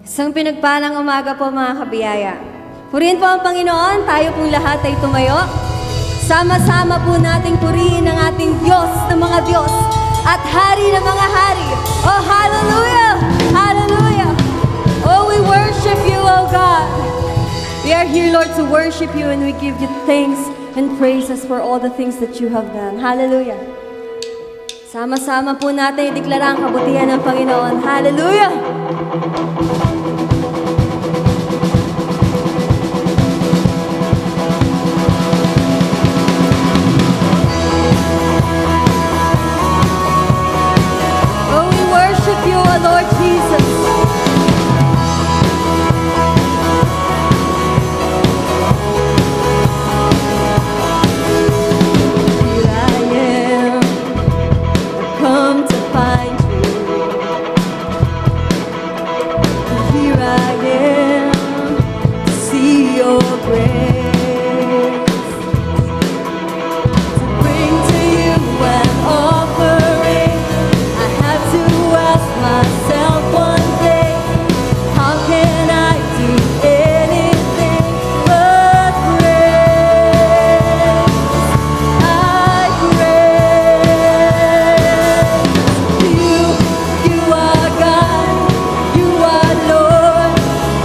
Isang pinagpalang umaga po mga kabiyaya. Purihin po ang Panginoon, tayo pong lahat ay tumayo. Sama-sama po nating purihin ang ating Diyos ng mga Diyos at Hari ng mga Hari. Oh, hallelujah! Hallelujah! Oh, we worship you, oh God. We are here, Lord, to worship you and we give you thanks and praises for all the things that you have done. Hallelujah! Sama-sama po natin ideklara ang kabutihan ng Panginoon. Hallelujah! Oh, we worship you, O Lord Jesus. Here I am, I've come to find you. Here I am to see your grace, to bring to you an offering. I have to ask myself one thing: how can I do anything but praise? I praise you. You are God, you are Lord,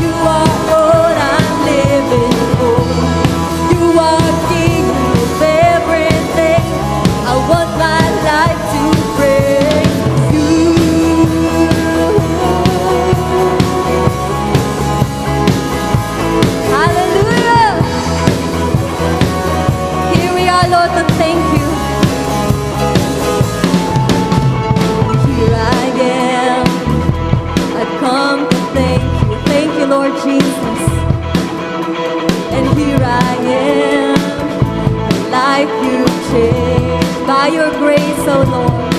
you are all I'm living for. You are King of everything. I want my life to praise you. Hallelujah! Here we are, Lord, to thank you. Here I am, I've come to thank you. Thank you, Lord Jesus. And here I am, a life you changed by your grace, oh Lord.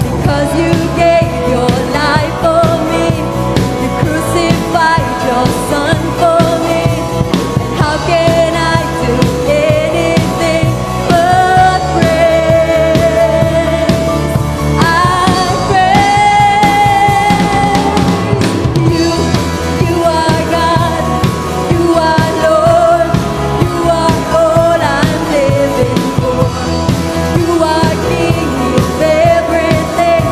Because you gave your life for me, you crucified your son for me. And how can I do anything but praise? I praise you. You are God, you are Lord, you are all I'm living for. You are King of everything.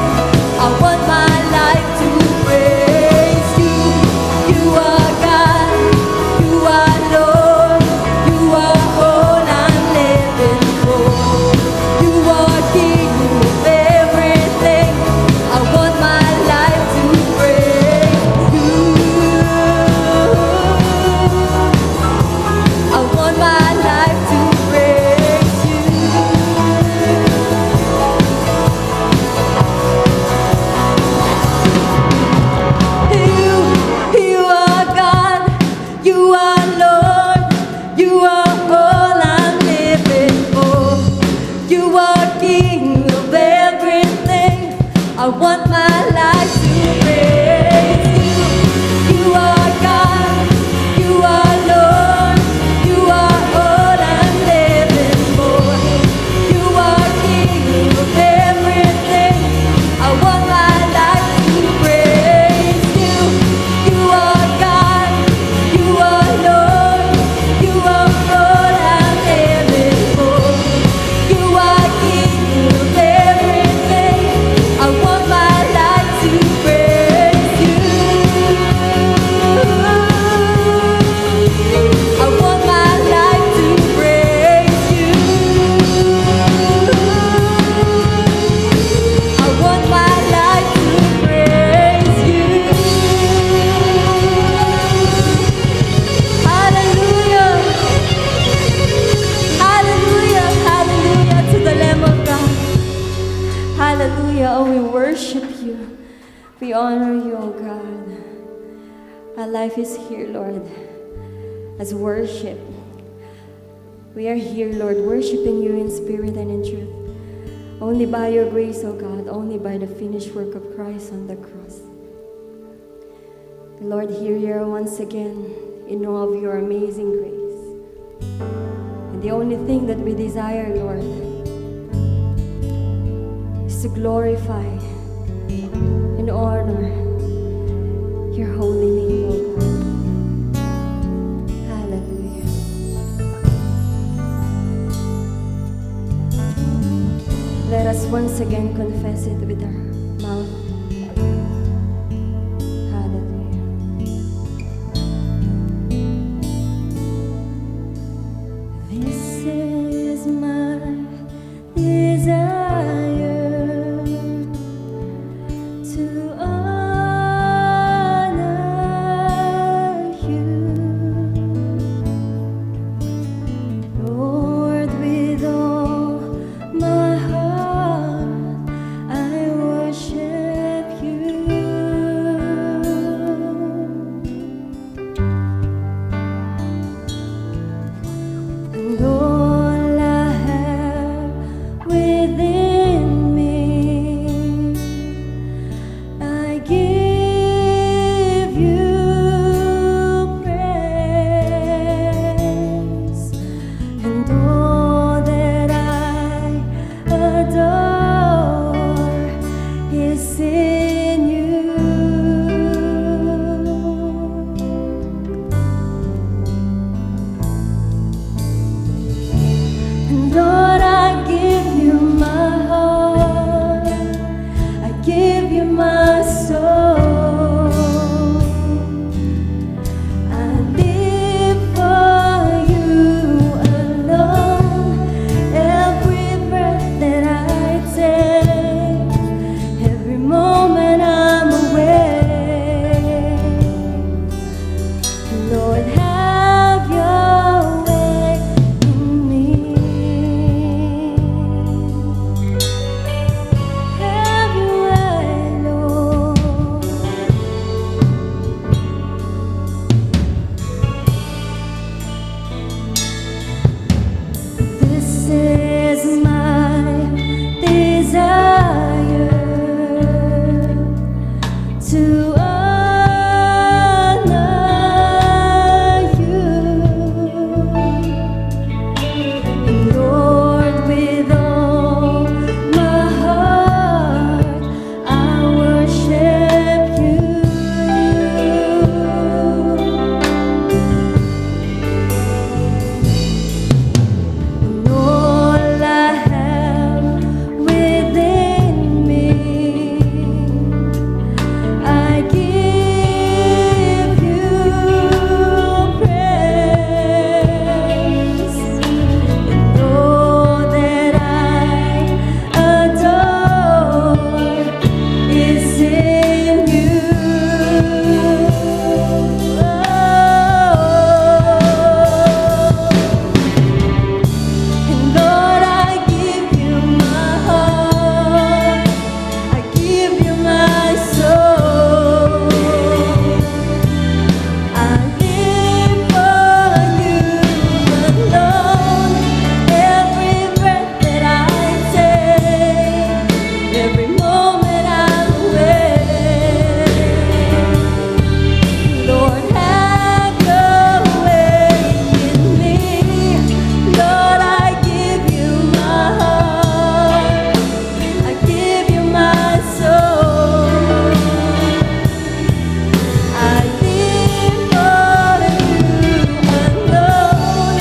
I want my life to praise you. You are God, you are Lord, you are all I'm living for. You are King of everything. I want my life to praise you. I want my life to praise you. You are God, you are Lord, you are all I'm living for. You are King of everything. I want my life to praise you. You are God, you are Lord, you are all I'm living for. You are King of everything. I want my life to praise you. You are God, you are Lord, you are all I'm living for. You are King of everything. I want my life to praise you. I want my life to praise you. I want my life to praise you. Hallelujah. Hallelujah. Hallelujah to the Lamb of God. Hallelujah. Oh, we worship you. We honor you, oh God. Our life is here, Lord, as worship. We are here, Lord, worshiping you in spirit and in truth. Only by your grace, oh God, only by the finished work of Christ on the cross. Lord, here you are once again in awe of your amazing grace. And the only thing that we desire, Lord, is to glorify and honor your holy name, O God. Hallelujah. Let us once again confess it with our mouth. Hallelujah. This is my desire to honor you, Lord, with all my heart. I worship you, and all I have within me, I give you praise, and all that I adore is in you. And Lord, I give you my heart, I give you my soul. I live for you alone. Every breath that I take, every moment I'm awake, Lord, have your way in me. Have your way, Lord. This is my desire to honor you, and Lord, with all my heart I worship you. And all I have within me, I give you praise, and all that I adore is in you. And Lord, I give you my heart, I give you my soul. I live for you alone. Every breath that I take, every moment I'm awake, Lord, have your way in me. Lord, I give you my heart, I give you my soul. I live for you alone.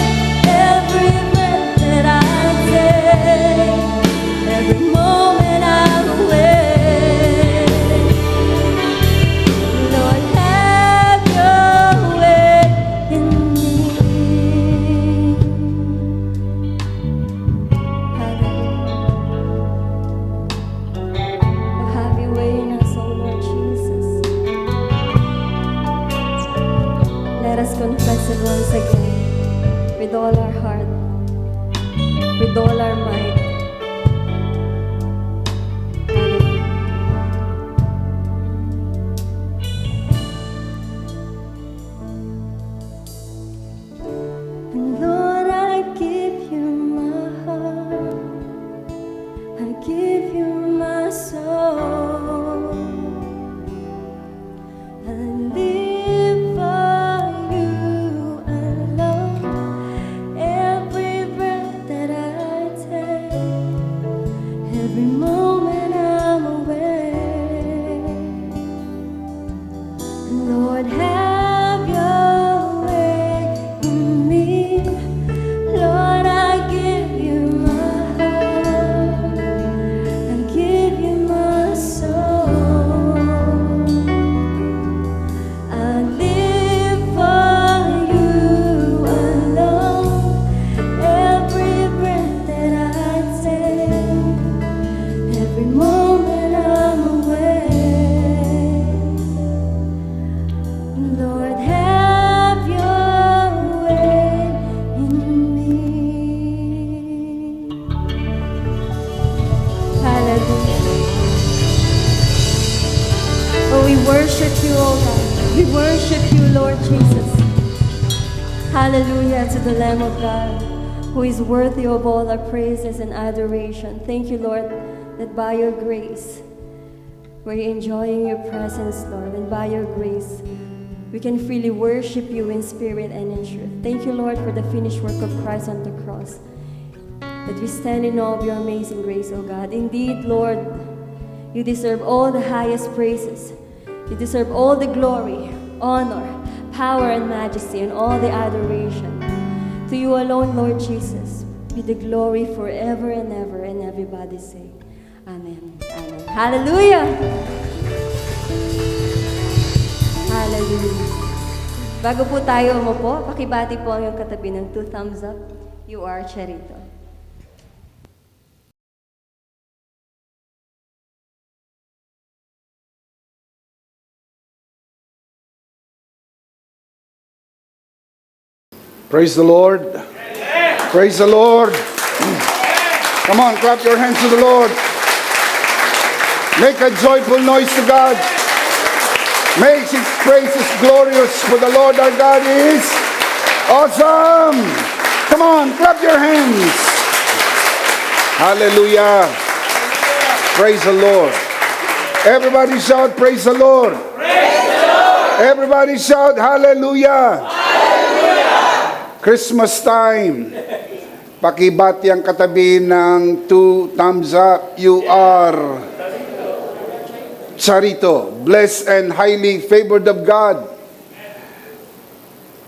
Every breath that I take, every moment I'm awake, Lord, have your way in me. Hallelujah. Have your way in us, O Lord Jesus. Let us confess it once again with all our heart, with all our might. Hallelujah. And Lord, I give you my heart, I give you my soul. I live for you alone. Every breath that I take, Hallelujah to the Lamb of God, who is worthy of all our praises and adoration. Thank you, Lord, that by your grace, we're enjoying your presence, Lord, and by your grace, we can freely worship you in spirit and in truth. Thank you, Lord, for the finished work of Christ on the cross, that we stand in awe of your amazing grace, O God. Indeed, Lord, you deserve all the highest praises. You deserve all the glory, honor, power, and majesty, and all the adoration. To you alone, Lord Jesus, be the glory forever and ever, and everybody say, Amen. Amen. Hallelujah! Hallelujah. Bago po tayo umupo, pakibati po ang iyong katabi ng 2 thumbs up. You are Charito. Praise the Lord. Praise the Lord. Come on, clap your hands to the Lord. Make a joyful noise to God. Make His praises glorious, for the Lord our God is awesome. Come on, clap your hands. Hallelujah. Praise the Lord. Everybody shout, praise the Lord. Praise the Lord. Everybody shout, hallelujah. Christmas time. Pakibati ang katabi ng 2 thumbs up. You are Charito, blessed and highly favored of God.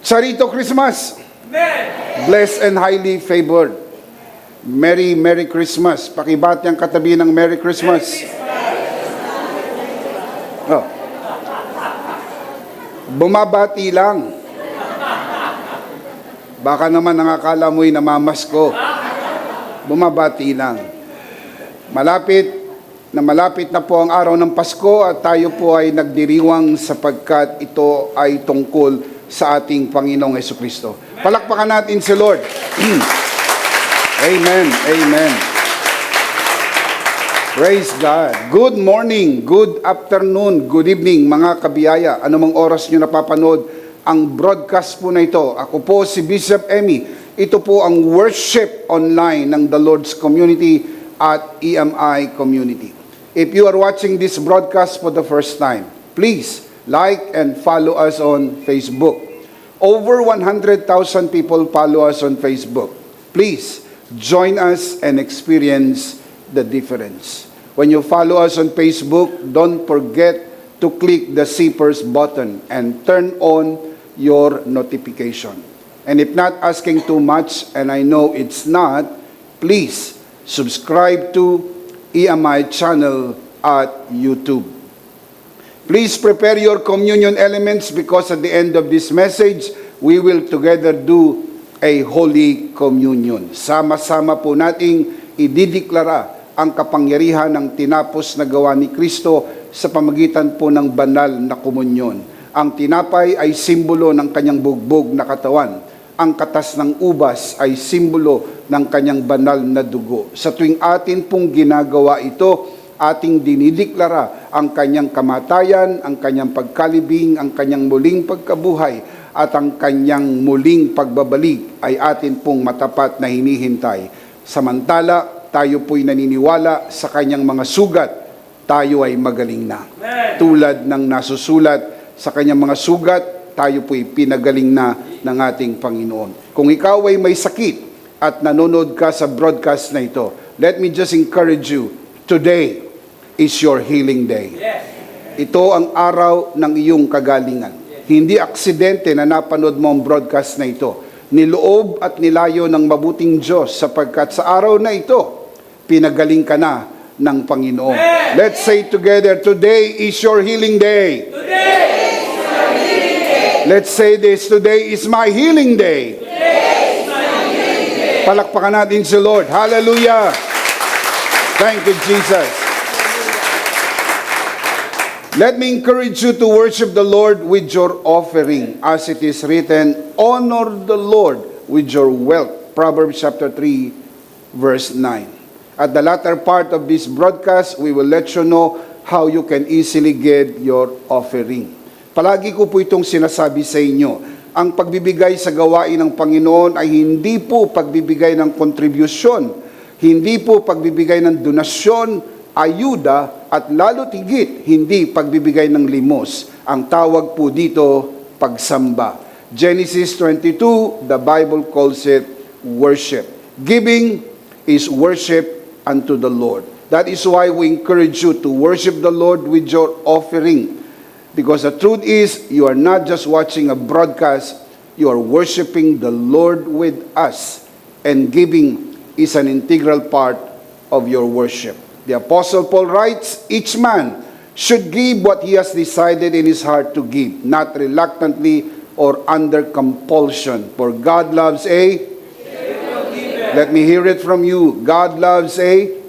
Charito Christmas. Amen. Blessed and highly favored. Merry Christmas. Pakibati ang katabi ng Merry Christmas. Oh. Bumabati lang. Baka naman nakakala mo'y namamasko. Bumabati lang. Malapit na po ang araw ng Pasko at tayo po ay nagdiriwang sapagkat ito ay tungkol sa ating Panginoong Hesukristo. Palakpakan natin si Lord. Amen. Amen. Praise God. Good morning, good afternoon, good evening mga kabiyaya. Anumang oras nyo napapanood ang broadcast po na ito. Ako po si Bishop Emmy. Ito po ang worship online ng The Lord's Community at EMI Community. If you are watching this broadcast for the first time, please like and follow us on Facebook. Over 100,000 people follow us on Facebook. Please join us and experience the difference. When you follow us on Facebook, don't forget to click the see first button and turn on your notification. And if not asking too much, and I know it's not, please subscribe to EMI channel at YouTube. Please prepare your communion elements because at the end of this message, we will together do a Holy Communion. Sama-sama po nating idideklara ang kapangyarihan ng tinapos na gawa ni Kristo sa pamagitan po ng banal na komunyon. Ang tinapay ay simbolo ng kanyang bugbog na katawan. Ang katas ng ubas ay simbolo ng kanyang banal na dugo. Sa tuwing atin pong ginagawa ito, ating dinideklara ang kanyang kamatayan, ang kanyang pagkalibing, ang kanyang muling pagkabuhay, at ang kanyang muling pagbabalik ay atin pong matapat na hinihintay. Samantala, tayo po'y naniniwala sa kanyang mga sugat, tayo ay magaling na. Tulad ng nasusulat sa kanyang mga sugat, tayo po'y pinagaling na ng ating Panginoon. Kung ikaw ay may sakit at nanonood ka sa broadcast na ito, let me just encourage you, today is your healing day. Ito ang araw ng iyong kagalingan. Hindi aksidente na napanood mo ang broadcast na ito. Niloob at nilayo ng mabuting Diyos sapagkat sa araw na ito, pinagaling ka na ng Panginoon. Let's say together, today is your healing day. Let's say this, today is my healing day. Palakpakan natin si Lord. Hallelujah. Thank you, Jesus. Let me encourage you to worship the Lord with your offering. As it is written, honor the Lord with your wealth. Proverbs chapter 3, verse 9. At the latter part of this broadcast, we will let you know how you can easily give your offering. Palagi ko po itong sinasabi sa inyo, Ang pagbibigay sa gawain ng Panginoon ay hindi po pagbibigay ng kontribusyon, hindi po pagbibigay ng donasyon, ayuda, at lalo't higit, hindi pagbibigay ng limos. Ang tawag po dito, pagsamba. Genesis 22, the Bible calls it worship. Giving is worship unto the Lord. That is why we encourage you to worship the Lord with your offering. Because the truth is, you are not just watching a broadcast, you are worshiping the Lord with us. And giving is an integral part of your worship. The Apostle Paul writes, each man should give what he has decided in his heart to give, not reluctantly or under compulsion. For God loves a... Let me hear it from you. God loves a...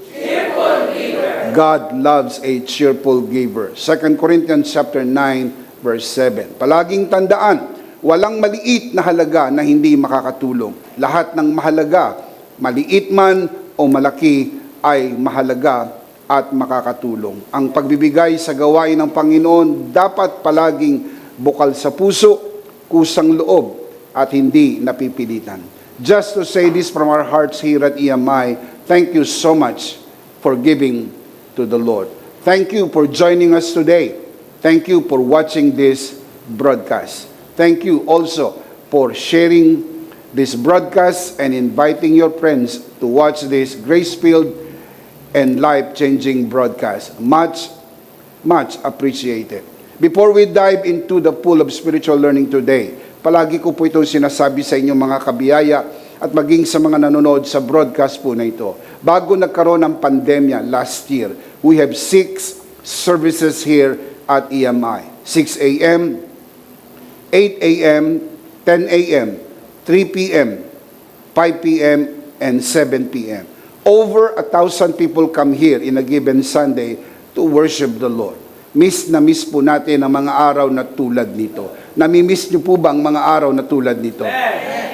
God loves a cheerful giver. 2 Corinthians chapter 9, verse 7. Palaging tandaan, walang maliit na halaga na hindi makakatulong. Lahat ng mahalaga, maliit man o malaki, ay mahalaga at makakatulong. Ang pagbibigay sa gawain ng Panginoon dapat palaging bukal sa puso, kusang loob, at hindi napipilitan. Just to say this from our hearts here at EMI, thank you so much for giving to the Lord. Thank you for joining us today. Thank you for watching this broadcast. Thank you also for sharing this broadcast and inviting your friends to watch this grace-filled and life-changing broadcast. Much, much appreciated. Before we dive into the pool of spiritual learning today, palagi ko po itong sinasabi sa inyong mga kabiyaya at maging sa mga nanonood sa broadcast po na ito. Bago nagkaroon ng pandemya last year, we have 6 services here at EMI. 6 a.m., 8 a.m., 10 a.m., 3 p.m., 5 p.m., and 7 p.m. Over 1,000 people come here in a given Sunday to worship the Lord. Miss na miss po natin ang mga araw na tulad nito. Nami-miss niyo po ba ang mga araw na tulad nito?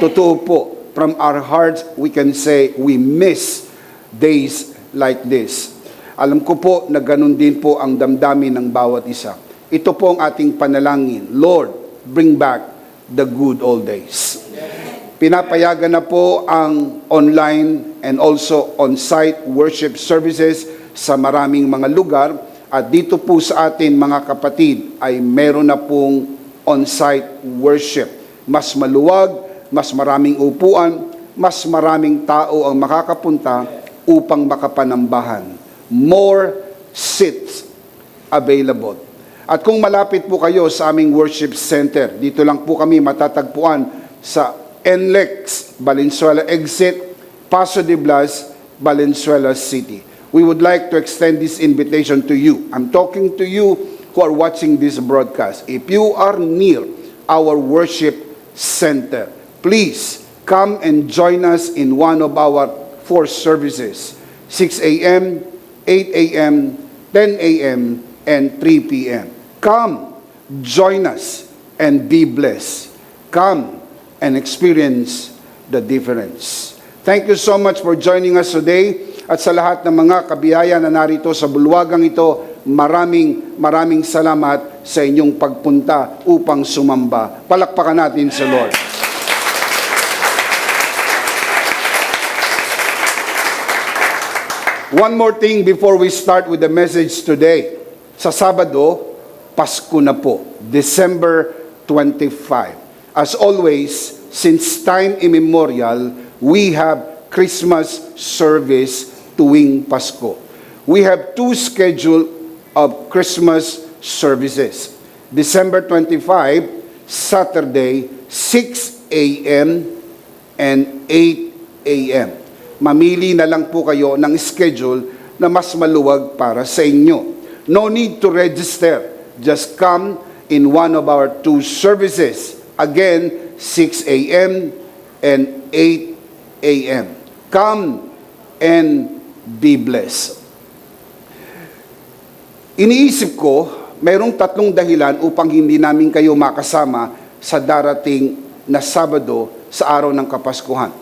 Totoo po. From our hearts, we can say we miss days like this. Alam ko po na ganun din po ang damdamin ng bawat isa. Ito po ang ating panalangin. Lord, bring back the good old days. Pinapayagan na po ang online and also on-site worship services sa maraming mga lugar. At dito po sa atin mga kapatid ay meron na pong on-site worship. Mas maluwag, mas maraming upuan, mas maraming tao ang makakapunta upang makapanambahan. More seats available. At kung malapit po kayo sa aming worship center, dito lang po kami matatagpuan sa NLEX, Valenzuela Exit, Paso de Blas, Valenzuela City. We would like to extend this invitation to you. I'm talking to you who are watching this broadcast. If you are near our worship center, please come and join us in one of our 4 services, 6 a.m., 8 a.m., 10 a.m., and 3 p.m. Come, join us, and be blessed. Come and experience the difference. Thank you so much for joining us today. At sa lahat ng mga kabiyaya na narito sa bulwagang ito, maraming salamat sa inyong pagpunta upang sumamba. Palakpakan natin sa Lord. One more thing before we start with the message today. Sa Sabado, Pasko na po, December 25. As always, since time immemorial, we have Christmas service tuwing Pasko. We have 2 schedule of Christmas services. December 25, Saturday, 6 a.m. and 8 a.m. Mamili na lang po kayo ng schedule na mas maluwag para sa inyo. No need to register. Just come in one of our 2 services. Again, 6 a.m. and 8 a.m. Come and be blessed. Iniisip ko, mayroong 3 dahilan upang hindi namin kayo makasama sa darating na Sabado sa araw ng Kapaskuhan.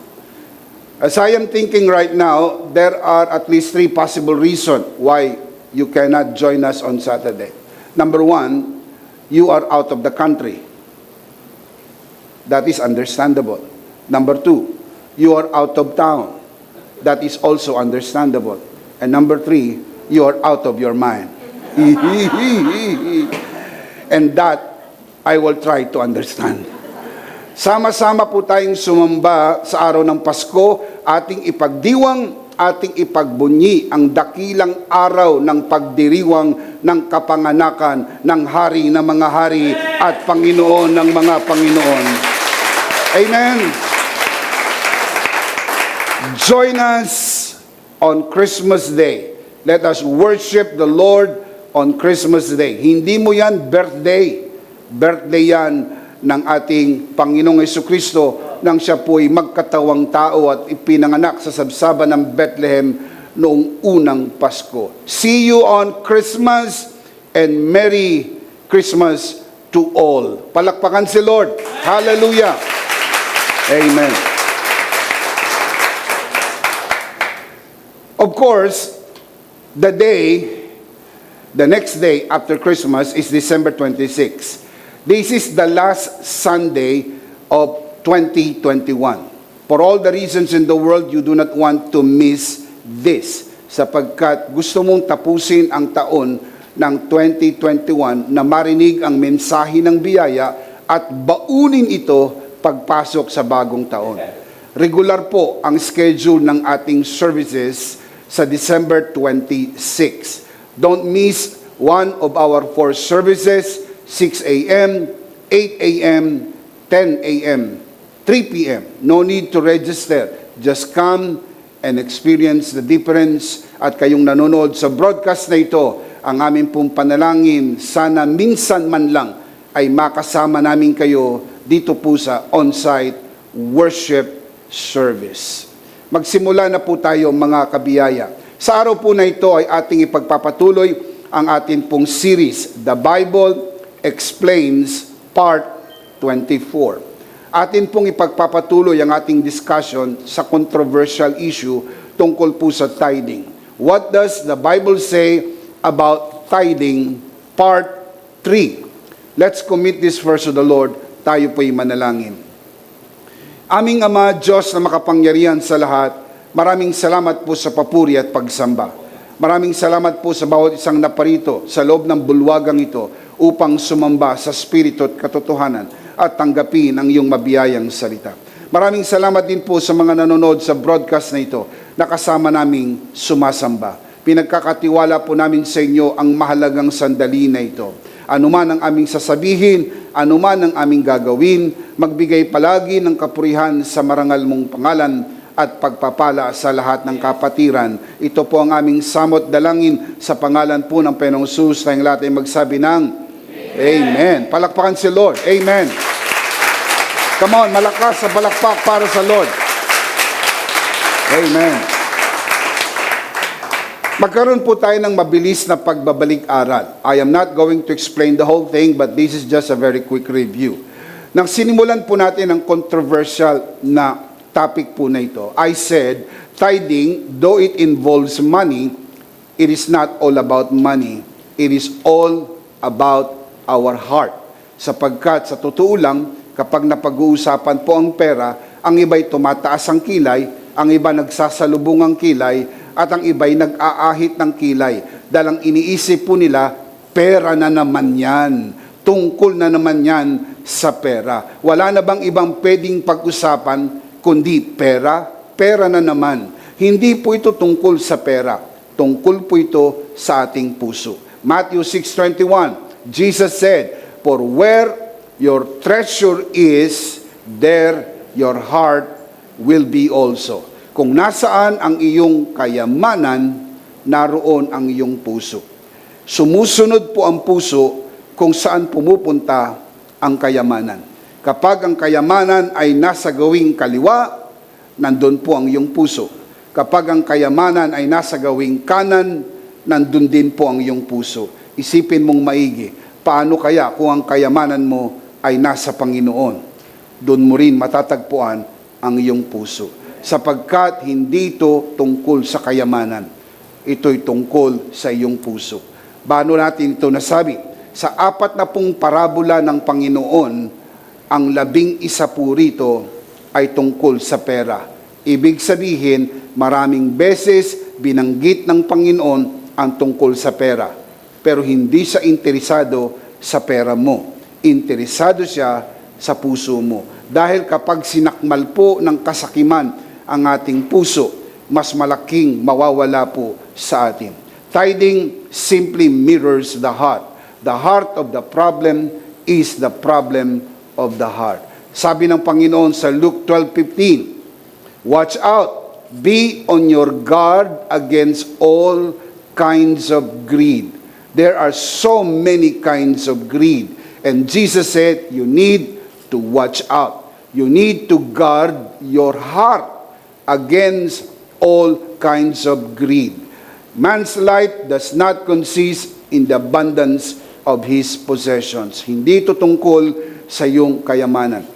As I am thinking right now, there are at least 3 possible reasons why you cannot join us on Saturday. Number 1, you are out of the country. That is understandable. Number 2, you are out of town. That is also understandable. And number 3, you are out of your mind. And that, I will try to understand. Sama-sama po tayong sumamba sa araw ng Pasko, ating ipagdiwang, ating ipagbunyi ang dakilang araw ng pagdiriwang ng kapanganakan ng Hari ng mga hari at Panginoon ng mga Panginoon. Amen. Join us on Christmas Day. Let us worship the Lord on Christmas Day. Hindi mo yan birthday. Birthday yan ng ating Panginoong Jesucristo nang siya po'y magkatawang tao at ipinanganak sa sabsaban ng Bethlehem noong unang Pasko. See you on Christmas and Merry Christmas to all. Palakpakan si Lord. Hallelujah. Amen. Of course, the next day after Christmas is December 26. This is the last Sunday of 2021. For all the reasons in the world, you do not want to miss this, sapagkat gusto mong tapusin ang taon ng 2021 na marinig ang mensahe ng biyaya at baunin ito pagpasok sa bagong taon. Regular po ang schedule ng ating services sa December 26. Don't miss one of our 4 services, 6 a.m., 8 a.m., 10 a.m., 3 p.m. No need to register. Just come and experience the difference. At kayong nanonood sa broadcast na ito, ang aming pong panalangin, sana minsan man lang ay makasama namin kayo dito po sa on-site worship service. Magsimula na po tayo mga kabiyaya. Sa araw po na ito ay ating ipagpapatuloy ang ating pong series, The Bible Explains Part 24. Atin pong ipagpapatuloy ang ating discussion sa controversial issue tungkol po sa tithing. What does the Bible say about tithing? Part 3. Let's commit this verse to the Lord. Tayo po'y manalangin. Aming Ama, Diyos na makapangyarihan sa lahat, maraming salamat po sa papuri at pagsamba. Maraming salamat po sa bawat isang naparito sa loob ng bulwagang ito upang sumamba sa spirito at katotohanan at tanggapin ang iyong mabiyayang salita. Maraming salamat din po sa mga nanonood sa broadcast na ito na kasama naming sumasamba. Pinagkakatiwala po namin sa inyo ang mahalagang sandali na ito. Anuman ang aming sasabihin, anuman ang aming gagawin, magbigay palagi ng kapurihan sa marangal mong pangalan at pagpapala sa lahat ng kapatiran. Ito po ang aming samot dalangin sa pangalan po ng Panginoong Hesus, tayong lahat ay magsabi ng Amen. Palakpakan si Lord. Amen. Come on, malakas sa palakpak para sa Lord. Amen. Magkaroon po tayo ng mabilis na pagbabalik-aral. I am not going to explain the whole thing, but this is just a very quick review. Nang sinimulan po natin ang controversial na topic po na ito, I said, tithing, though it involves money, it is not all about money. It is all about our heart. Sapagkat sa totoo lang, kapag napag-uusapan po ang pera, ang iba'y tumataas ang kilay, ang iba nagsasalubong ang kilay, at ang iba'y nag-aahit ng kilay. Dahil ang iniisip po nila, pera na naman yan. Tungkol na naman yan sa pera. Wala na bang ibang pwedeng pag-usapan, kundi pera? Pera na naman. Hindi po ito tungkol sa pera. Tungkol po ito sa ating puso. Matthew 6:21, Jesus said, "For where your treasure is, there your heart will be also." Kung nasaan ang iyong kayamanan, naroon ang iyong puso. Sumusunod po ang puso kung saan pumupunta ang kayamanan. Kapag ang kayamanan ay nasa gawing kaliwa, nandun po ang iyong puso. Kapag ang kayamanan ay nasa gawing kanan, nandun din po ang iyong puso. Isipin mong maigi, paano kaya kung ang kayamanan mo ay nasa Panginoon? Doon mo rin matatagpuan ang iyong puso. Sapagkat hindi ito tungkol sa kayamanan. Ito'y tungkol sa iyong puso. Paano natin ito nasabi? Sa 40 parabola ng Panginoon, ang 11 po rito ay tungkol sa pera. Ibig sabihin, maraming beses binanggit ng Panginoon ang tungkol sa pera. Pero hindi siya interesado sa pera mo. Interesado siya sa puso mo. Dahil kapag sinakmal po ng kasakiman ang ating puso, mas malaking mawawala po sa atin. Tithing simply mirrors the heart. The heart of the problem is the problem of the heart. Sabi ng Panginoon sa Luke 12:15, watch out, be on your guard against all kinds of greed. There are so many kinds of greed. And Jesus said, you need to watch out. You need to guard your heart against all kinds of greed. Man's life does not consist in the abundance of his possessions. Hindi ito tungkol sa iyong kayamanan.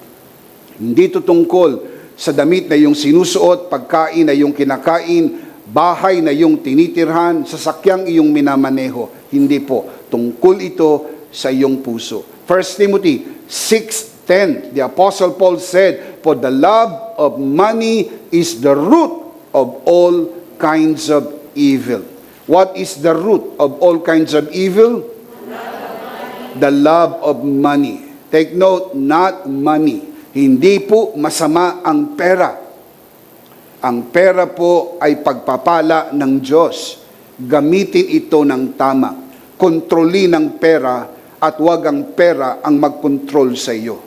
Hindi ito tungkol sa damit na iyong sinusuot, pagkain na iyong kinakain, bahay na iyong tinitirhan, sasakyang iyong minamaneho. Hindi po. Tungkol ito sa iyong puso. 1 Timothy 6:10, the Apostle Paul said, for the love of money is the root of all kinds of evil. What is the root of all kinds of evil? The love of money. Take note, not money. Hindi po masama ang pera. Ang pera po ay pagpapala ng Diyos. Gamitin ito ng tama. Kontrolin ang pera at huwag ang pera ang magkontrol sa iyo.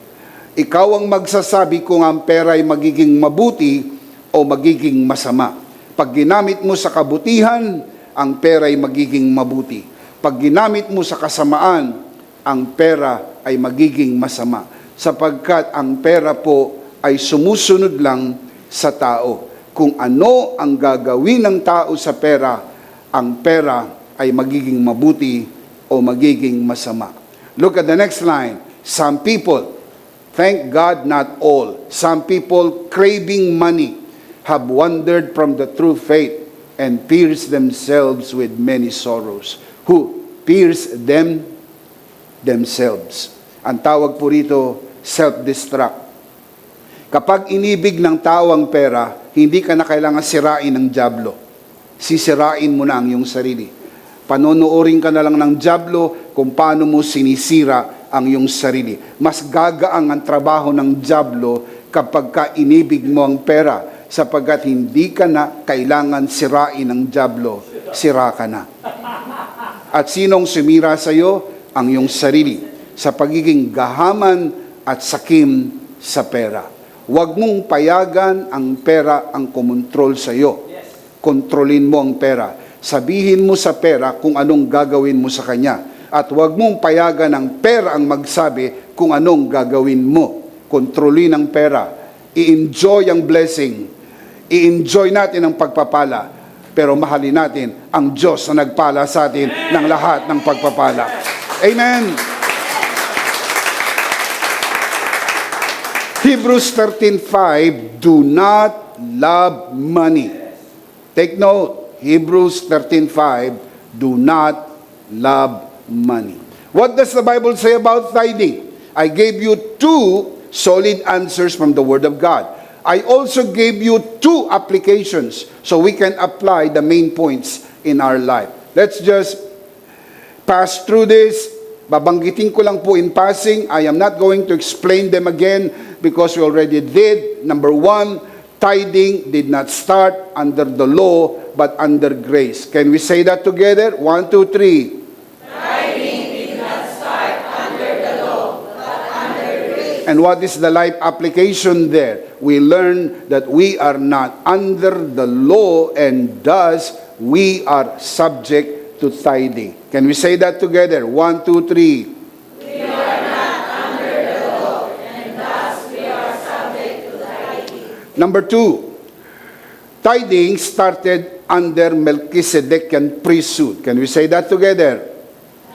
Ikaw ang magsasabi kung ang pera ay magiging mabuti o magiging masama. Pag ginamit mo sa kabutihan, ang pera ay magiging mabuti. Pag ginamit mo sa kasamaan, ang pera ay magiging masama. Sapagkat ang pera po ay sumusunod lang sa tao. Kung ano ang gagawin ng tao sa pera, ang pera ay magiging mabuti o magiging masama. Look at the next line. Some people, thank God not all, some people craving money have wandered from the true faith and pierced themselves with many sorrows. Who pierced themselves. Ang tawag po rito, self-destruct. Kapag inibig ng tao ang pera, hindi ka na kailangan sirain ng dyablo. Sisirain mo na ang iyong sarili. Panonoodin ka na lang ng dyablo kung paano mo sinisira ang iyong sarili. Mas gagaang ang trabaho ng dyablo kapag ka inibig mo ang pera, sapagkat hindi ka na kailangan sirain ng dyablo, sira ka na. At sinong sumira sa iyo? Ang iyong sarili, sa pagiging gahaman at sakim sa pera. Huwag mong payagan ang pera ang kumontrol sa iyo. Kontrolin mo ang pera. Sabihin mo sa pera kung anong gagawin mo sa kanya. At huwag mong payagan ang pera ang magsabi kung anong gagawin mo. Kontrolin ang pera. I-enjoy ang blessing. I-enjoy natin ang pagpapala. Pero mahalin natin ang Diyos na nagpala sa atin ng lahat ng pagpapala. Amen. Hebrews 13:5, do not love money. Take note, Hebrews 13:5, do not love money. What does the Bible say about tithing? I gave you two solid answers from the Word of God. I also gave you two applications so we can apply the main points in our life. Let's just pass through this. Babanggitin ko lang po in passing. I am not going to explain them again because we already did. Number one, tithing did not start under the law but under grace. Can we say that together? 1, 2, 3. Tithing did not start under the law, but under grace. And what is the life application there? We learn that we are not under the law and thus we are subject to tithing. Can we say that together? 1, 2, 3. We are not under the law, and thus we are subject to tithing. Number 2, tithing started under Melchizedekian priesthood. Can we say that together?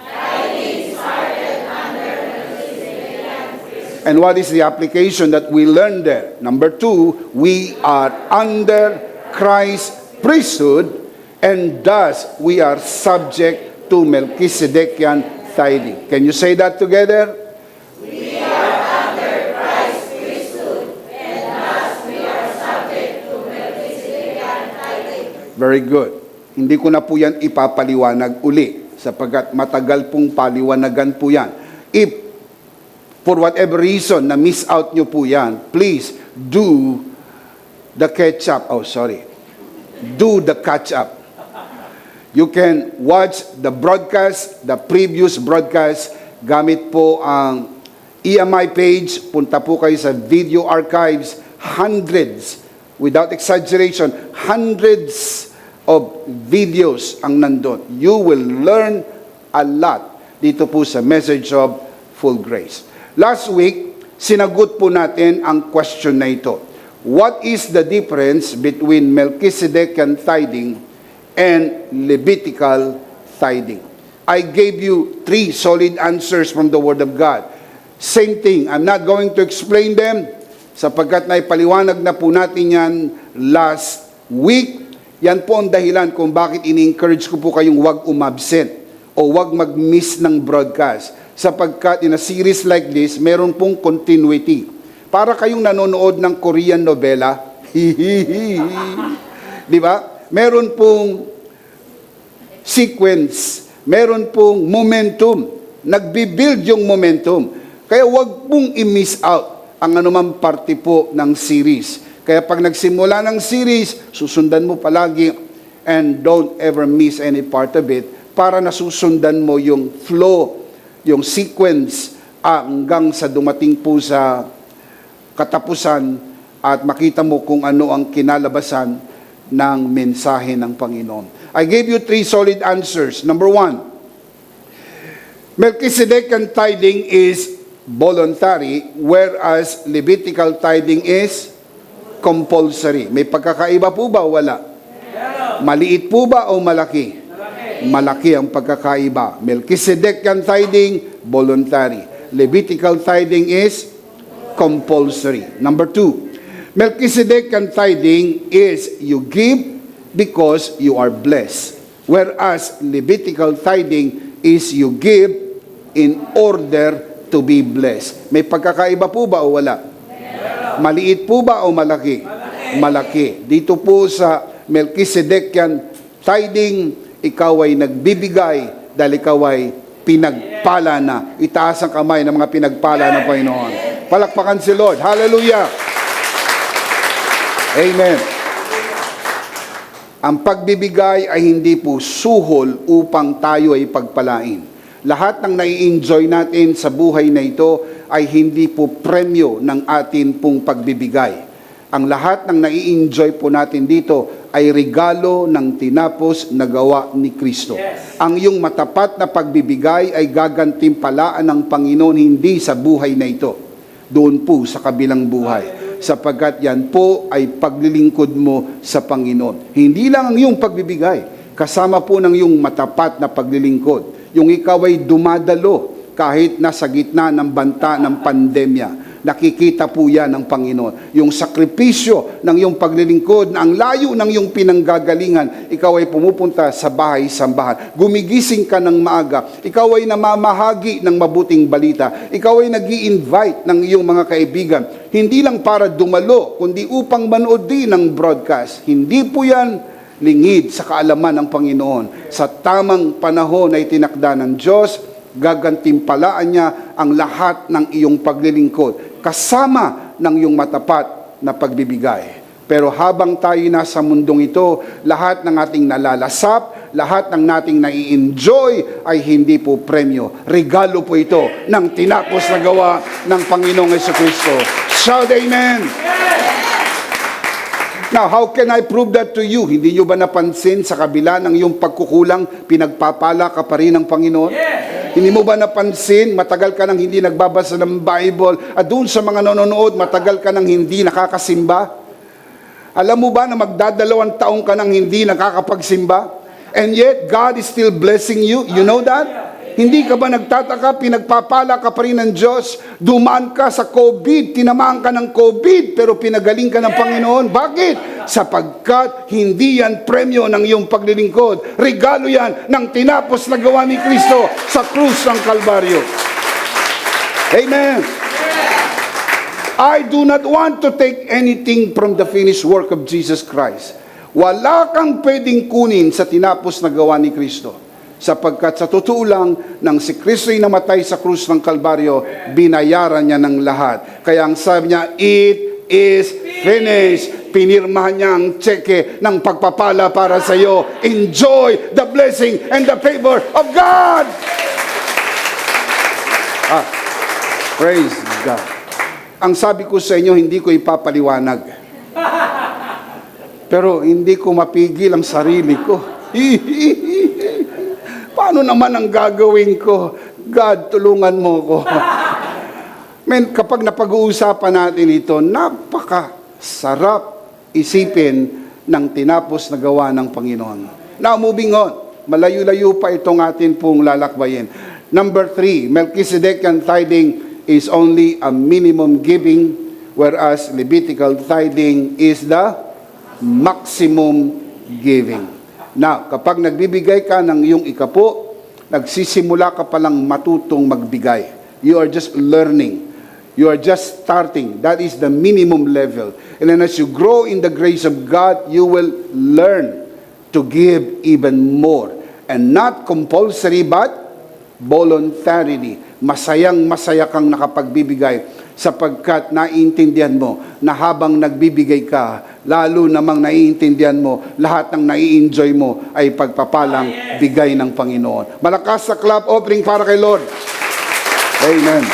Tithing started under Melchizedekian priesthood. And what is the application that we learned there? Number 2, we are under Christ's priesthood, and thus we are subject to Melchizedekian tithing. Can you say that together? We are under Very good. Hindi ko na po yan ipapaliwanag uli sapagkat matagal pong paliwanagan po yan. If for whatever reason na miss out nyo po yan, please do the catch-up. Oh, sorry. Do the catch-up. You can watch the broadcast, the previous broadcast, gamit po ang EMI page. Punta po kayo sa video archives. Hundreds, without exaggeration, hundreds of videos ang nandun. You will learn a lot dito po sa Message of Full Grace. Last week, sinagot po natin ang question na ito. What is the difference between Melchizedekian tithing and Levitical tithing? I gave you 3 solid answers from the Word of God. Same thing, I'm not going to explain them sapagkat naipaliwanag na po natin yan last week. Yan po ang dahilan kung bakit ini-encourage ko po kayong wag umabsent o wag mag-miss ng broadcast. Sapagkat in a series like this, meron pong continuity. Para kayong nanonood ng Korean novela, di ba? Meron pong sequence, meron pong momentum. Nagbibuild yung momentum. Kaya wag pong i-miss out ang anumang parte po ng series. Kaya pag nagsimula ng series, susundan mo palagi and don't ever miss any part of it para nasusundan mo yung flow, yung sequence hanggang sa dumating po sa katapusan at makita mo kung ano ang kinalabasan ng mensahe ng Panginoon. I gave you 3 solid answers. Number 1, Melchizedekian tithing is voluntary, whereas Levitical tithing is compulsory. May pagkakaiba po ba o wala? Maliit po ba o malaki? Malaki ang pagkakaiba. Melchizedekian tithing, voluntary. Levitical tithing is compulsory. Number 2, Melchizedekian tithing is you give because you are blessed. Whereas Levitical tithing is you give in order to be blessed. May pagkakaiba po ba o wala? Maliit po ba o malaki? Malaki. Dito po sa Melchizedekian tithing, ikaw ay nagbibigay dahil ikaw ay pinagpala na. Itaas ang kamay ng mga pinagpala ng Panginoon. Palakpakan si Lord. Hallelujah! Amen. Ang pagbibigay ay hindi po suhol upang tayo ay pagpalain. Lahat ng nai-enjoy natin sa buhay na ito ay hindi po premyo ng atin pong pagbibigay. Ang lahat ng nai-enjoy po natin dito ay regalo ng tinapos na gawa ni Kristo. Yes. Ang iyong matapat na pagbibigay ay gagantimpalaan ng Panginoon hindi sa buhay na ito, doon po sa kabilang buhay. Sapagkat yan po ay paglilingkod mo sa Panginoon. Hindi lang ang iyong pagbibigay, kasama po ng iyong matapat na paglilingkod. Yung ikaw ay dumadalo kahit nasa gitna ng banta ng pandemya. Nakikita po yan ng Panginoon. Yung sakripisyo ng iyong paglilingkod na ang layo ng iyong pinanggagalingan, ikaw ay pumupunta sa bahay-sambahan. Gumigising ka ng maaga. Ikaw ay namamahagi ng mabuting balita. Ikaw ay nag-i-invite ng iyong mga kaibigan. Hindi lang para dumalo, kundi upang manood din ng broadcast. Hindi po yan lingid sa kaalaman ng Panginoon. Sa tamang panahon ay tinakda ng Diyos, gagantimpalaan niya ang lahat ng iyong paglilingkod, kasama ng iyong matapat na pagbibigay. Pero habang tayo nasa mundong ito, lahat ng ating nalalasap, lahat ng nating nai-enjoy ay hindi po premyo. Regalo po ito ng tinapos na gawa ng Panginoong Jesucristo. Shout amen! Now, how can I prove that to you? Hindi nyo ba napansin sa kabila ng iyong pagkukulang, pinagpapala ka pa rin ng Panginoon? Hindi mo ba napansin, matagal ka nang hindi nagbabasa ng Bible, at doon sa mga nanonood, matagal ka nang hindi nakakasimba? Alam mo ba na magdadalawang taong ka nang hindi nakakapagsimba? And yet, God is still blessing you. You know that? Hindi ka ba nagtataka, pinagpapala ka pa rin ng Diyos? Dumaan ka sa COVID, tinamaan ka ng COVID, pero pinagaling ka ng Panginoon. Bakit? Sapagkat hindi yan premyo ng iyong paglilingkod. Regalo yan ng tinapos na gawa ni Kristo sa krus ng Kalbaryo. Amen. I do not want to take anything from the finished work of Jesus Christ. Wala kang pwedeng kunin sa tinapos na gawa ni Kristo. Sapagkat sa totoo lang, nang si Kristo'y namatay sa krus ng Kalbaryo, binayaran niya ng lahat. Kaya ang sabi niya, it is finished. Pinirmahan niya ang tseke ng pagpapala para sa iyo. Enjoy the blessing and the favor of God. Praise God. Ang sabi ko sa inyo, hindi ko ipapaliwanag. Pero hindi ko mapigil ang sarili ko. Paano naman ang gagawin ko? God, tulungan mo ko. Men, kapag napag-uusapan natin ito, napakasarap isipin ng tinapos na gawa ng Panginoon. Now, moving on. Malayo-layo pa itong atin pong lalakbayin. Number 3, Melchizedekian tithing is only a minimum giving, whereas Levitical tithing is the maximum giving. Now, kapag nagbibigay ka ng iyong ikapo, nagsisimula ka palang matutong magbigay. You are just learning. You are just starting. That is the minimum level. And then as you grow in the grace of God, you will learn to give even more. And not compulsory, but voluntarily. Masayang-masaya kang nakapagbibigay sapagkat naiintindihan mo na habang nagbibigay ka, lalo namang naiintindihan mo, lahat ng nai-enjoy mo ay pagpapalang bigay ng Panginoon. Malakas sa clap offering para kay Lord. Amen.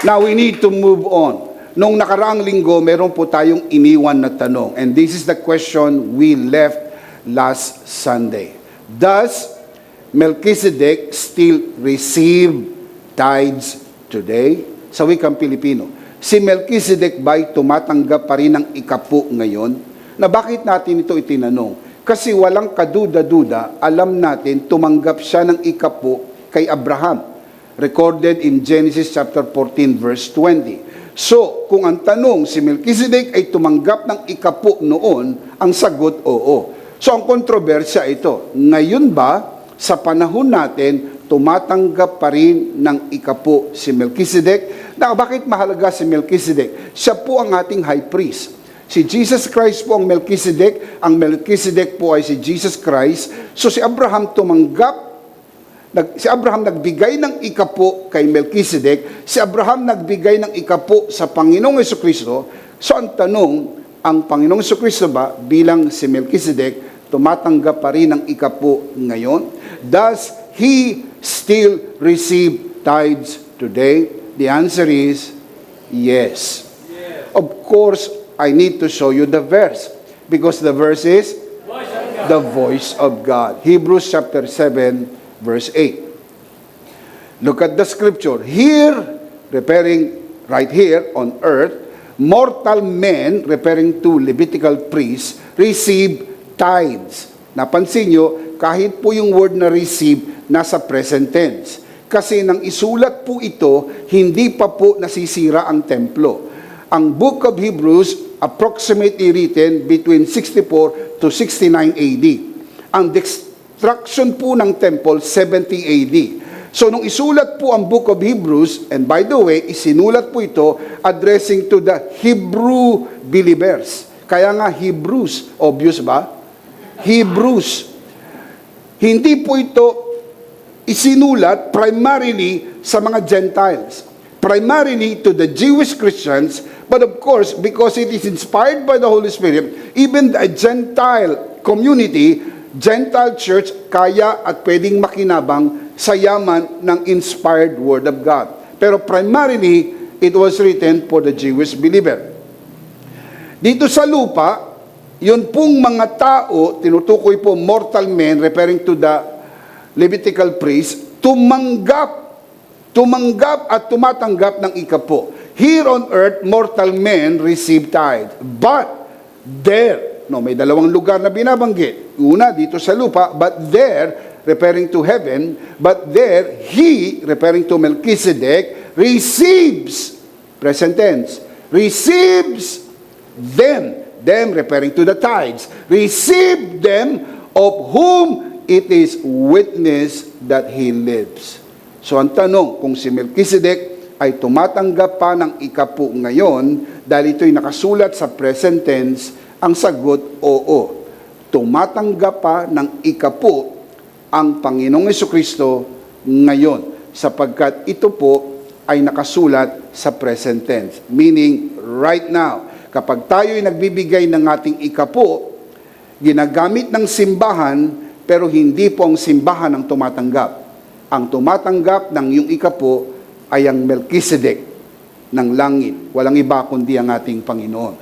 Now, we need to move on. Nung nakaraang linggo, meron po tayong iniwan na tanong. And this is the question we left last Sunday. Does Melchizedek still receive tithes today? Sa wikang Pilipino, si Melchizedek ba'y tumatanggap pa rin ng ikapu ngayon? Na bakit natin ito itinanong? Kasi walang kaduda-duda, alam natin tumanggap siya ng ikapu kay Abraham. Recorded in Genesis chapter 14 verse 20. So, kung ang tanong, si Melchizedek ay tumanggap ng ikapu noon, ang sagot, oo. So, ang kontrobersya ito, ngayon ba, sa panahon natin, tumatanggap pa rin ng ikapu si Melchizedek? Na, bakit mahalaga si Melchizedek? Siya po ang ating high priest. Si Jesus Christ po ang Melchizedek. Ang Melchizedek po ay si Jesus Christ. So, si Abraham nagbigay ng ikapu kay Melchizedek. Si Abraham nagbigay ng ikapu sa Panginoong Jesucristo. So ang tanong, ang Panginoong Jesucristo ba bilang si Melchizedek tumatanggap pa rin ng ikapu ngayon? Does he still receive tithes today? The answer is yes. Of course, I need to show you the verse because the verse is the voice of God. Hebrews chapter 7 verse 8. Look at the scripture. Here, referring right here on earth, mortal men, referring to Levitical priests, receive tithes. Napansin nyo, kahit po yung word na receive, nasa present tense. Kasi nang isulat po ito, hindi pa po nasisira ang templo. Ang book of Hebrews, approximately written between 64 to 69 AD. Ang destruction po ng temple, 70 AD. So, nung isulat po ang book of Hebrews, and by the way, isinulat po ito addressing to the Hebrew believers. Kaya nga Hebrews, obvious ba? Hebrews. Hindi po ito isinulat primarily sa mga Gentiles. Primarily to the Jewish Christians, but of course, because it is inspired by the Holy Spirit, even the Gentile community, Gentile church, kaya at pwedeng makinabang sa yaman ng inspired Word of God. Pero primarily, it was written for the Jewish believer. Dito sa lupa, yun pong mga tao, tinutukoy po mortal men, referring to the Levitical priests, tumanggap at tumatanggap ng ikapo. Here on earth, mortal men receive tithe. But there, may dalawang lugar na binabanggit. Una, dito sa lupa, but there, referring to heaven, but there, he, referring to Melchizedek, receives, present tense, receives them referring to the tithes, receive them of whom it is witness that he lives. So ang tanong, kung si Melchizedek ay tumatanggap pa ng ikapo ngayon dahil ito'y nakasulat sa present tense, ang sagot, oo. Tumatanggap pa ng ikapo ang Panginoong Jesucristo ngayon sapagkat ito po ay nakasulat sa present tense. Meaning, right now, kapag tayo'y nagbibigay ng ating ikapo, ginagamit ng simbahan pero hindi po ang simbahan ang tumatanggap. Ang tumatanggap ng iyong ikapo ay ang Melchizedek ng langit. Walang iba kundi ang ating Panginoon.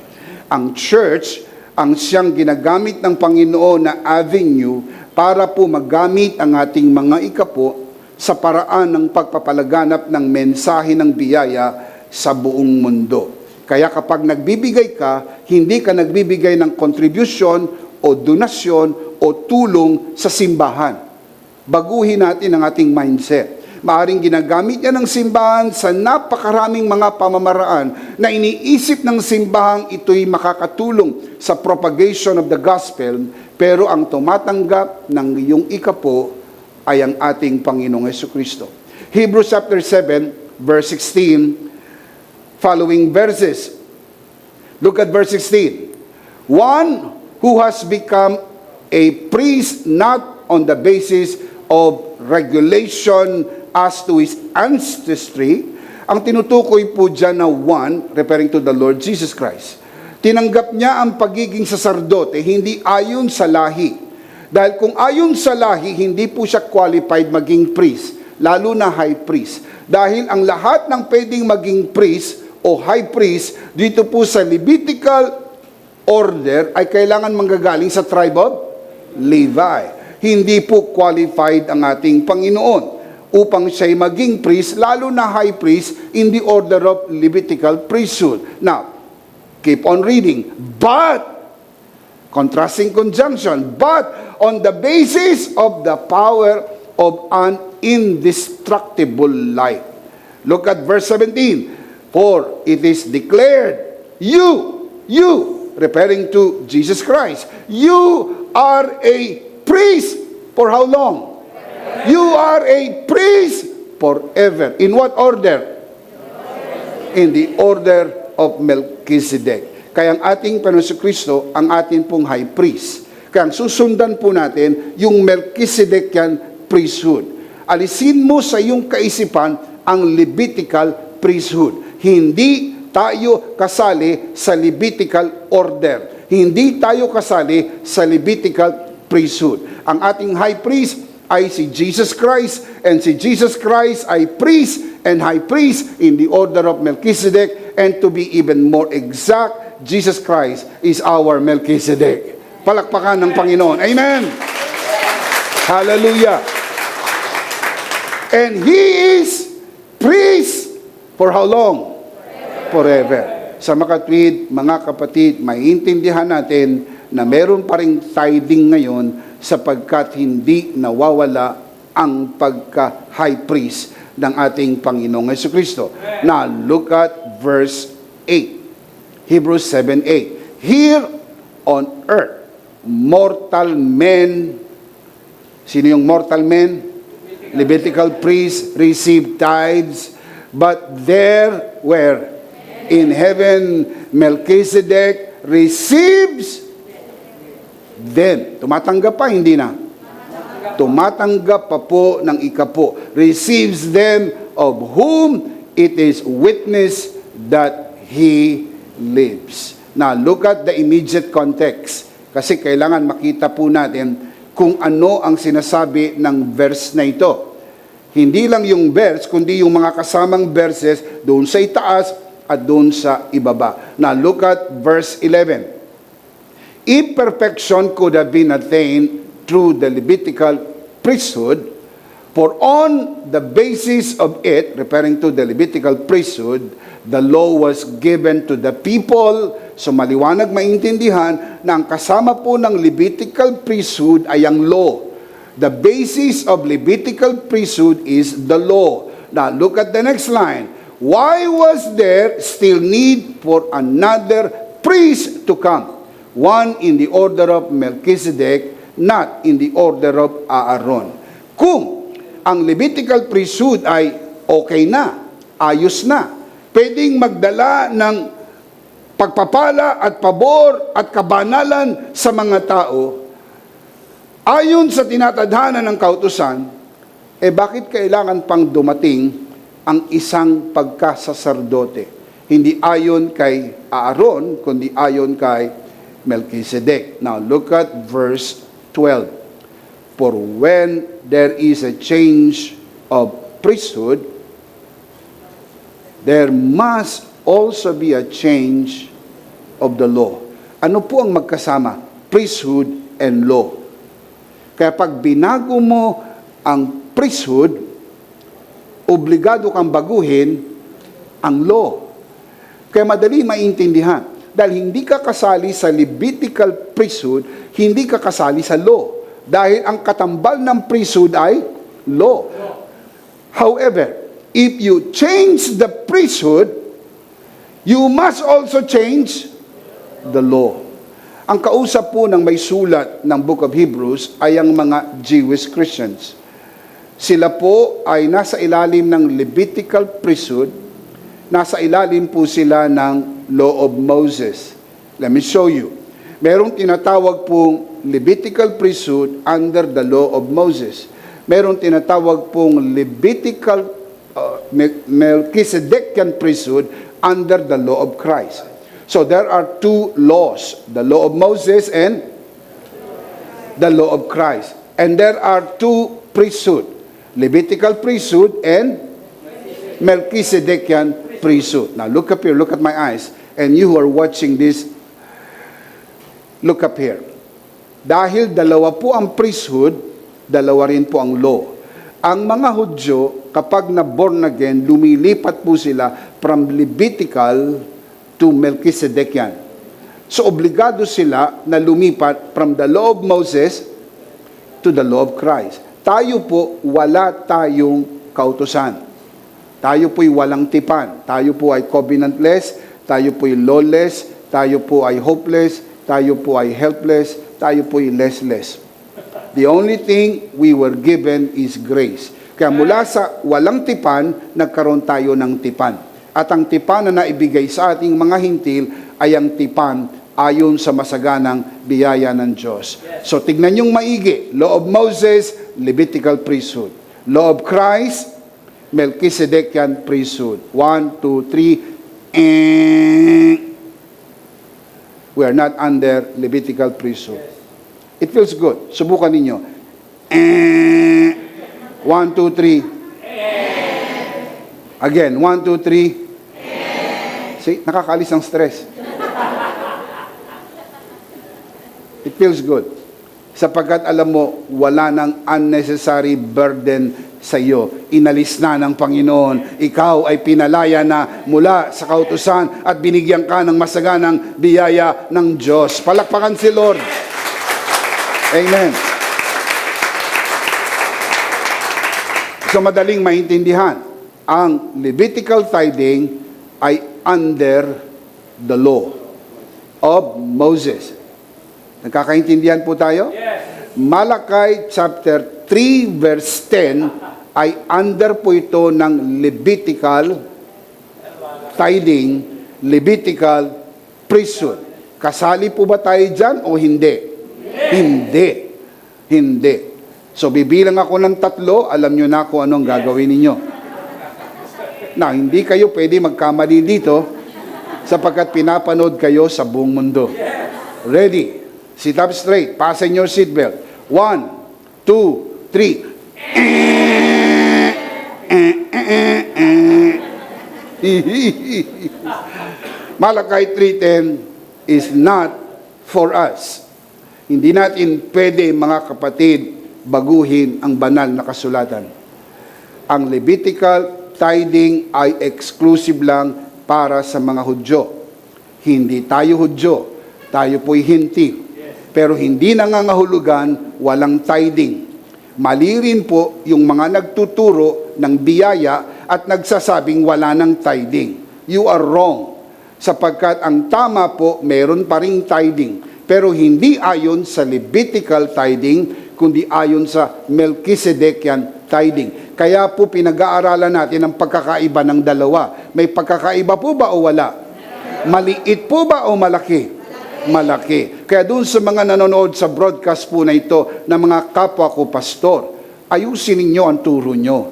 Ang church, ang siyang ginagamit ng Panginoon na avenue para po magamit ang ating mga ikapo sa paraan ng pagpapalaganap ng mensahe ng biyaya sa buong mundo. Kaya kapag nagbibigay ka, hindi ka nagbibigay ng contribution o donasyon o tulong sa simbahan. Baguhin natin ang ating mindset. Maaring ginagamit niya ng simbahan sa napakaraming mga pamamaraan na iniisip ng simbahang ito'y makakatulong sa propagation of the gospel, pero ang tumatanggap ng iyong ikapo ay ang ating Panginoong Jesucristo. Hebrews chapter 7, verse 16, following verses. Look at verse 16. One who has become a priest not on the basis of regulation as to his ancestry. Ang tinutukoy po dyan na one, referring to the Lord Jesus Christ. Tinanggap niya ang pagiging saserdote, hindi ayon sa lahi. Dahil kung ayon sa lahi, hindi po siya qualified maging priest, lalo na high priest. Dahil ang lahat ng pwedeng maging priest o high priest, dito po sa Levitical order, ay kailangan manggagaling sa tribe of Levi. Hindi po qualified ang ating Panginoon upang siya'y maging priest, lalo na high priest in the order of Levitical priesthood. Now, keep on reading. But, contrasting conjunction, but on the basis of the power of an indestructible life. Look at verse 17. For it is declared, you, referring to Jesus Christ, you are a priest for how long? You are a priest forever. In what order? In the order of Melchizedek. Kaya ang ating Panginoon Kristo, ang ating pong high priest. Kaya ang susundan po natin, yung Melchizedekian priesthood. Alisin mo sa iyong kaisipan ang Levitical priesthood. Hindi tayo kasali sa Levitical order. Hindi tayo kasali sa Levitical priesthood. Ang ating high priest ay si Jesus Christ, and si Jesus Christ ay priest and high priest in the order of Melchizedek, and to be even more exact, Jesus Christ is our Melchizedek. Palakpakan ng Panginoon. Amen! Hallelujah! And He is priest for how long? Forever. Sa makatwid, mga kapatid, maiintindihan natin na meron pa ring tithing ngayon sapagkat hindi nawawala ang pagka-high priest ng ating Panginoong Jesucristo. Now, look at verse 8. Hebrews 7:8. Here on earth, mortal men, sino yung mortal men? Levitical priests receive tithes, but there, where? In heaven, Melchizedek receives them. Tumatanggap pa, hindi na? Tumatanggap pa po ng ikapo. Receives them of whom it is witness that he lives. Now, look at the immediate context. Kasi kailangan makita po natin kung ano ang sinasabi ng verse na ito. Hindi lang yung verse, kundi yung mga kasamang verses doon sa itaas at doon sa ibaba. Now, look at verse 11. If perfection could have been attained through the Levitical priesthood, for on the basis of it, referring to the Levitical priesthood, the law was given to the people. So maliwanag maintindihan na ang kasama po ng Levitical priesthood ay ang law. The basis of Levitical priesthood is the law. Now look at the next line. Why was there still need for another priest to come? One in the order of Melchizedek, not in the order of Aaron. Kung ang Levitical priesthood ay okay na, ayos na. Pwedeng magdala ng pagpapala at pabor at kabanalan sa mga tao. Ayon sa tinatadhana ng kautusan, bakit kailangan pang dumating ang isang pagkasasardote? Hindi ayon kay Aaron, kundi ayon kay Melchizedek. Now, look at verse 12. For when there is a change of priesthood, there must also be a change of the law. Ano po ang magkasama? Priesthood and law. Kaya pag binago mo ang priesthood, obligado kang baguhin ang law. Kaya madali maintindihan. Dahil hindi ka kasali sa Levitical priesthood, hindi ka kasali sa law. Dahil ang katambal ng priesthood ay law. However, if you change the priesthood, you must also change the law. Ang kausap po ng may sulat ng Book of Hebrews ay ang mga Jewish Christians. Sila po ay nasa ilalim ng Levitical priesthood, nasa ilalim po sila ng Law of Moses. Let me show you. Merong tinatawag pong Levitical priesthood under the Law of Moses. Merong tinatawag pong Levitical Melchizedekian priesthood under the law of Christ. So there are two laws, the law of Moses and the law of Christ. And there are two priesthood, Levitical priesthood and Melchizedekian priesthood. Now look up here, look at my eyes. And you who are watching this, look up here. Dahil dalawa po ang priesthood, dalawa rin po ang law. Ang mga Hudyo, kapag na-born again, lumilipat po sila from Levitical to Melchizedekian. So, obligado sila na lumipat from the law of Moses to the law of Christ. Tayo po, wala tayong kautusan. Tayo po'y walang tipan. Tayo po ay covenantless, tayo po'y lawless, tayo po ay hopeless, tayo po ay helpless, tayo po'y lessless. The only thing we were given is grace. Kaya mula sa walang tipan, nagkaroon tayo ng tipan. At ang tipan na naibigay sa ating mga hintil ay ang tipan ayon sa masaganang biyaya ng Diyos. So tignan yung maigi. Law of Moses, Levitical priesthood. Law of Christ, Melchizedekian priesthood. 1, 2, 3. We are not under Levitical priesthood. It feels good. Subukan ninyo. 1, 2, 3. Again, 1, 2, 3. See, nakakalis ang stress. It feels good. Sapagkat alam mo, wala nang unnecessary burden sa iyo. Inalis na ng Panginoon. Ikaw ay pinalaya na mula sa kautusan at binigyan ka ng masaganang biyaya ng Diyos. Palakpakan si Lord. Amen. So madaling maintindihan, ang Levitical tithing ay under the law of Moses. Nagkakaintindihan po tayo? Yes. Malakay chapter 3 verse 10 ay under po ito ng Levitical tithing, Levitical priesthood. Kasali po ba tayo dyan o hindi? Hindi. Hindi. So bibilang ako ng 3, alam nyo na kung anong gagawin ninyo. Now, hindi kayo pwede magkamali dito sapagkat pinapanood kayo sa buong mundo. Ready? Sit up straight. Fasten your seatbelt. 1, 2, 3. Malakay 3:10 is not for us. Hindi natin pwede, mga kapatid, baguhin ang banal na kasulatan. Ang Levitical tithing ay exclusive lang para sa mga Hudyo. Hindi tayo Hudyo, tayo po'y Hintil. Pero hindi nangangahulugan walang tithing. Mali rin po yung mga nagtuturo ng biyaya at nagsasabing wala ng tithing. You are wrong. Sapagkat ang tama po, meron pa ring tithing. Pero hindi ayon sa Levitical tithing, kundi ayon sa Melchizedekian tithing. Kaya po pinag-aaralan natin ang pagkakaiba ng dalawa. May pagkakaiba po ba o wala? Maliit po ba o malaki? Malaki. Kaya doon sa mga nanonood sa broadcast po na ito, na mga kapwa ko pastor, ayusin ninyo ang turo nyo.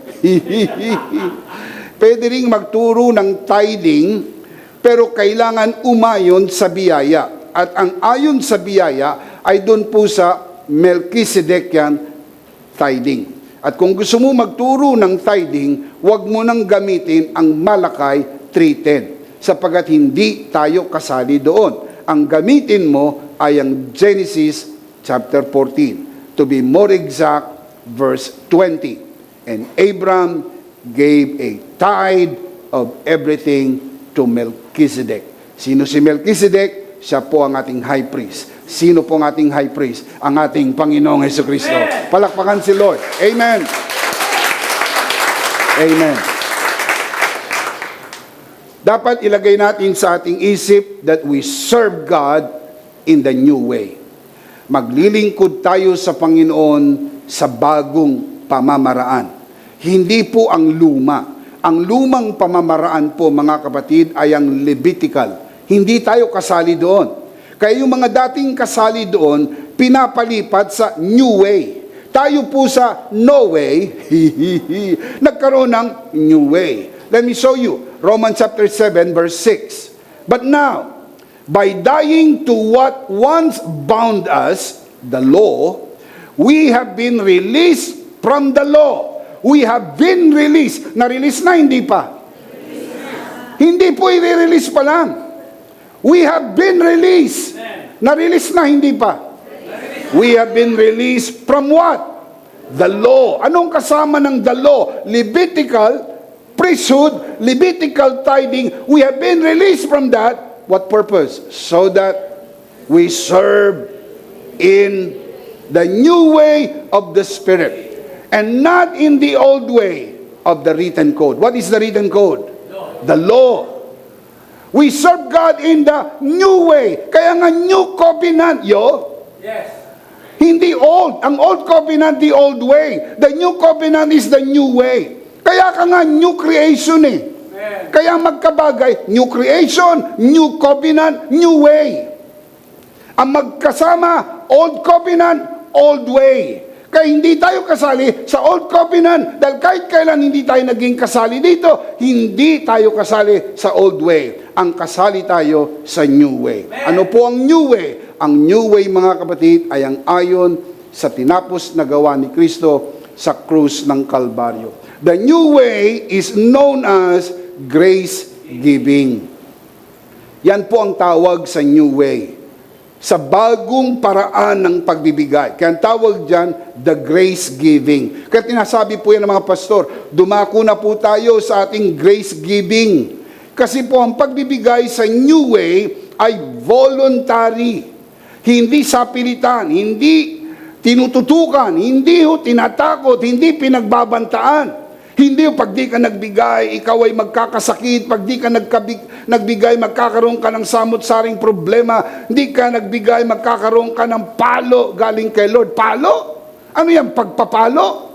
Pwede ring magturo ng tithing, pero kailangan umayon sa biyaya. At ang ayon sa biyaya ay doon po sa Melchizedekian tithing. At kung gusto mo magturo ng tithing, huwag mo nang gamitin ang Malakay 3:10, sapagat hindi tayo kasali doon. Ang gamitin mo ay ang Genesis chapter 14. To be more exact, verse 20. And Abram gave a tithe of everything to Melchizedek. Sino si Melchizedek? Siya po ang ating high priest. Sino po ang ating high priest? Ang ating Panginoong Hesukristo. Palakpakan si Lord. Amen. Amen. Dapat ilagay natin sa ating isip that we serve God in the new way. Maglilingkod tayo sa Panginoon sa bagong pamamaraan. Hindi po ang luma. Ang lumang pamamaraan po, mga kapatid, ay ang Levitical. Hindi tayo kasali doon. Kaya yung mga dating kasali doon, pinapalipat sa new way. Tayo po sa no way, nagkaroon ng new way. Let me show you. Romans chapter 7, verse 6. But now, by dying to what once bound us, the law, we have been released from the law. We have been released. Na-release na, hindi pa? Hindi po i-release pa lang. We have been released. Na-release na, hindi pa? We have been released from what? The law. Anong kasama ng the law? Levitical priesthood, Levitical tithing. We have been released from that. What purpose? So that we serve in the new way of the Spirit and not in the old way of the written code. What is the written code? The law. We serve God in the new way. Kaya nga new covenant, Yes. Hindi old. Ang old covenant, the old way. The new covenant is the new way. Kaya ka nga new creation eh. Amen. Kaya magkabagay, new creation, new covenant, new way. Ang magkasama, old covenant, old way. Kaya hindi tayo kasali sa old covenant dahil kahit kailan hindi tayo naging kasali dito, hindi tayo kasali sa old way. Ang kasali tayo sa new way. Ano po ang new way? Ang new way, mga kapatid, ay ang ayon sa tinapos na gawa ni Kristo sa krus ng Kalbaryo. The new way is known as grace giving. Yan po ang tawag sa new way. Sa bagong paraan ng pagbibigay. Kaya ang tawag dyan, the grace giving. Kaya tinasabi po yan ng mga pastor, dumako na po tayo sa ating grace giving. Kasi po ang pagbibigay sa new way ay voluntary. Hindi sapilitan, hindi tinututukan, hindi tinatakot, hindi pinagbabantaan. Hindi pag di ka nagbigay, ikaw ay magkakasakit. Pag di ka nagbigay, magkakaroon ka ng samot-saring problema. Hindi ka nagbigay, magkakaroon ka ng palo galing kay Lord. Palo? Ano yan? Pagpapalo?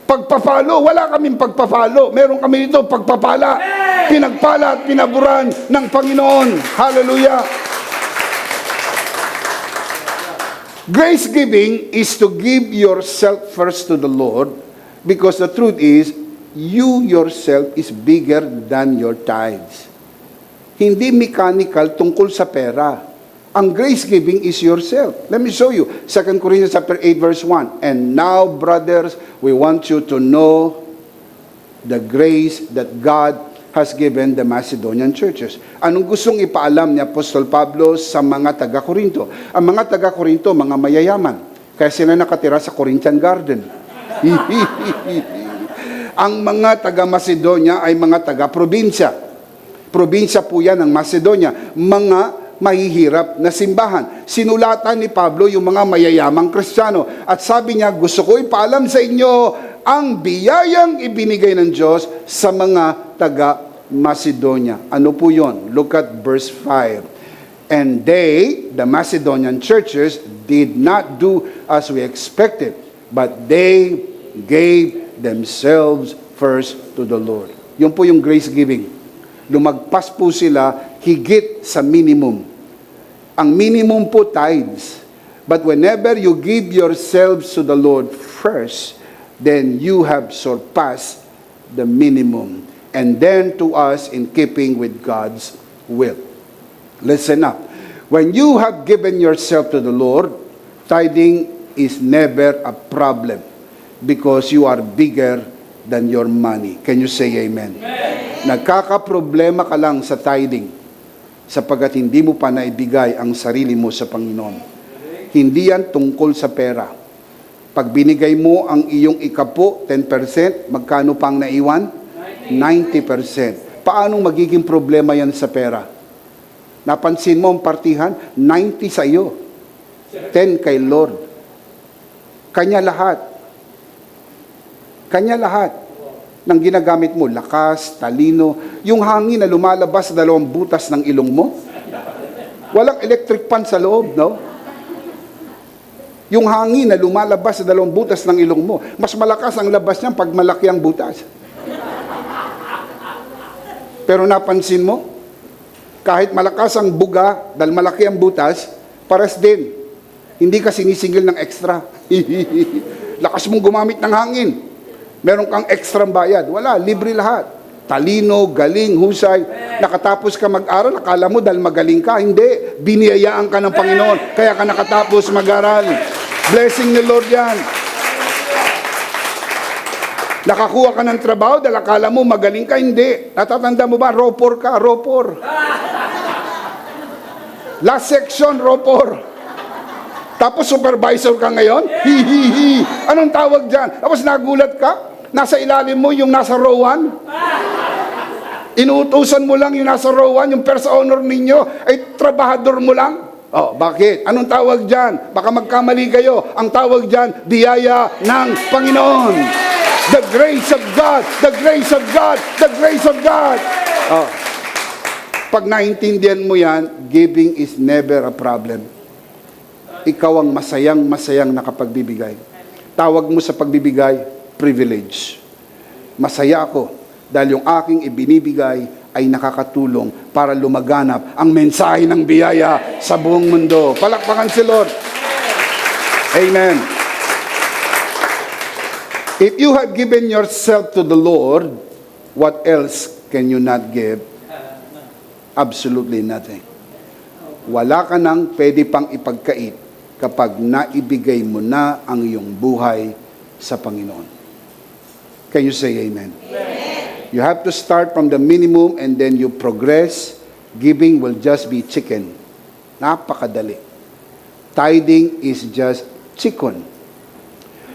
Pagpapalo? Wala kaming pagpapalo. Meron kami dito pagpapala. Pinagpala at pinaburan ng Panginoon. Hallelujah! Grace giving is to give yourself first to the Lord because the truth is, you yourself is bigger than your tithes. Hindi mechanical tungkol sa pera. Ang grace giving is yourself. Let me show you. 2 Corinthians chapter 8 verse 1. And now, brothers, we want you to know the grace that God has given the Macedonian churches. Anong gustong ipaalam ni Apostol Pablo sa mga taga-Korinto? Ang mga taga-Korinto, mga mayayaman. Kaya sila nakatira sa Corinthian Garden. Ang mga taga-Macedonia ay mga taga-probinsya. Probinsya po yan ng Macedonia. Mga mahihirap na simbahan. Sinulatan ni Pablo yung mga mayayamang Kristiyano. At sabi niya, gusto ko ipaalam sa inyo ang biyayang ibinigay ng Diyos sa mga taga-Macedonia. Ano po yon? Look at verse 5. And they, the Macedonian churches, did not do as we expected. but they gave themselves first to the Lord. Yun po yung grace giving. Lumagpas po sila higit sa minimum. Ang minimum po tithes. But whenever you give yourselves to the Lord first, then you have surpassed the minimum. And then to us in keeping with God's will. Listen up. When you have given yourself to the Lord, tithing is never a problem because you are bigger than your money. Can you say amen? Nagkakaproblema ka lang sa tithing sapagkat hindi mo pa naibigay ang sarili mo sa Panginoon. Hindi yan tungkol sa pera. Pag binigay mo ang iyong ikapo, 10%, magkano pang naiwan? 90%. Paano magiging problema yan sa pera? Napansin mo ang partihan? 90 sa iyo. 10 kay Lord. Kanya lahat. Kanya lahat ng ginagamit mo. Lakas, talino. Yung hangin na lumalabas sa dalawang butas ng ilong mo. Walang electric fan sa loob, no? Yung hangin na lumalabas sa dalawang butas ng ilong mo. Mas malakas ang labas niyan pag malaki ang butas. Pero napansin mo, kahit malakas ang buga, dahil malaki ang butas, pares din. Hindi ka sinisingil ng extra. Lakas mong gumamit ng hangin. Meron kang extra bayad. Wala, libre lahat. Talino, galing, husay. Nakatapos ka mag-aral, akala mo dahil magaling ka. Hindi, biniyayaan ka ng Panginoon. Kaya ka nakatapos mag-aral. Blessing ni Lord yan. Nakakuha ka ng trabaho dahil akala mo magaling ka. Hindi. Natatanda mo ba? Ropor ka, ropor. Last section, ropor. Tapos supervisor ka ngayon? Hihihi. Anong tawag dyan? Tapos nagulat ka? Nasa ilalim mo yung nasa row 1? Inuutusan mo lang yung nasa row 1, yung first honor ninyo, ay trabahador mo lang? Oh, bakit? Anong tawag dyan? Baka magkamali kayo. Ang tawag dyan, biyaya ng Panginoon. The grace of God, the grace of God, the grace of God. Oh. Pag naintindihan mo yan, giving is never a problem. Ikaw ang masayang nakapagbibigay. Tawag mo sa pagbibigay, privilege. Masaya ako dahil yung aking ibinibigay ay nakakatulong para lumaganap ang mensahe ng biyaya sa buong mundo. Palakpakan si Lord. Amen. If you have given yourself to the Lord, what else can you not give? Absolutely nothing. Wala ka nang pwede pang ipagkait kapag naibigay mo na ang iyong buhay sa Panginoon. Can you say amen? You have to start from the minimum and then you progress. Giving will just be chicken. Napakadali. Tithing is just chicken.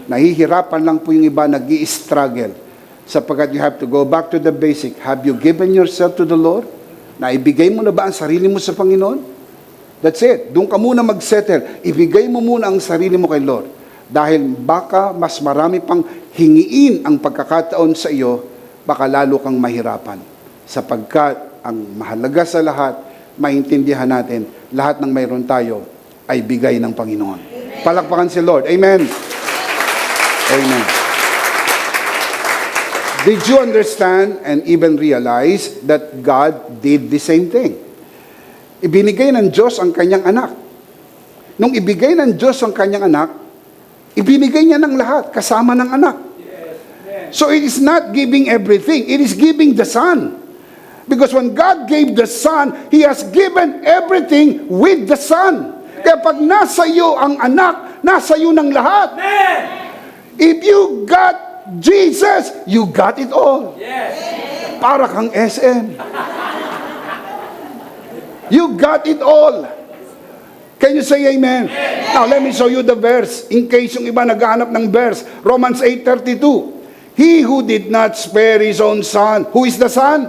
Nahihirapan lang po yung iba, nag-i-struggle. Sapagkat you have to go back to the basic. Have you given yourself to the Lord? Naibigay mo na ba ang sarili mo sa Panginoon? That's it. Doon ka muna mag-settle. Ibigay mo muna ang sarili mo kay Lord. Dahil baka mas marami pang hingiin ang pagkakataon sa iyo, baka lalo kang mahirapan. Sapagkat ang mahalaga sa lahat, maintindihan natin, lahat ng mayroon tayo ay bigay ng Panginoon. Amen. Palakpakan si Lord. Amen. Amen. Did you understand and even realize that God did the same thing? Ibinigay ng Diyos ang kanyang anak. Nung ibigay ng Diyos ang kanyang anak, ibinigay niya ng lahat, kasama ng anak. So it is not giving everything, it is giving the Son. Because when God gave the Son, He has given everything with the Son. Kaya pag nasa iyo ang anak, nasa iyo ng lahat. If you got Jesus, you got it all. Para kang SM. You got it all. Can you say amen? Now, let me show you the verse. In case yung iba naghahanap ng verse. Romans 8:32. He who did not spare His own Son. Who is the Son?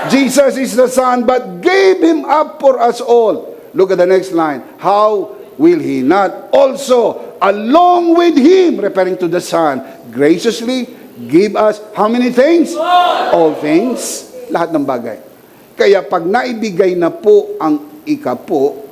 Jesus is the Son, but gave Him up for us all. Look at the next line. How will He not also, along with Him, referring to the Son, graciously give us how many things? All things. Lahat ng bagay. Kaya pag naibigay na po ang ikapo,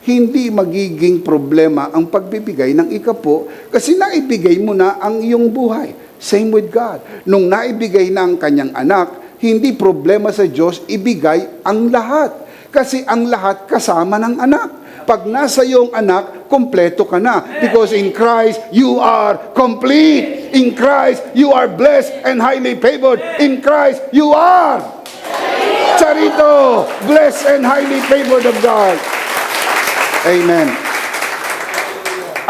hindi magiging problema ang pagbibigay ng ikapo kasi naibigay mo na ang iyong buhay. Same with God. Nung naibigay na ang kanyang anak, hindi problema sa Diyos ibigay ang lahat. Kasi ang lahat kasama ng anak. Pag nasa iyong anak, kompleto ka na. Because in Christ, you are complete. In Christ, you are blessed and highly favored. In Christ, you are Charito, blessed and highly favored of God. Amen.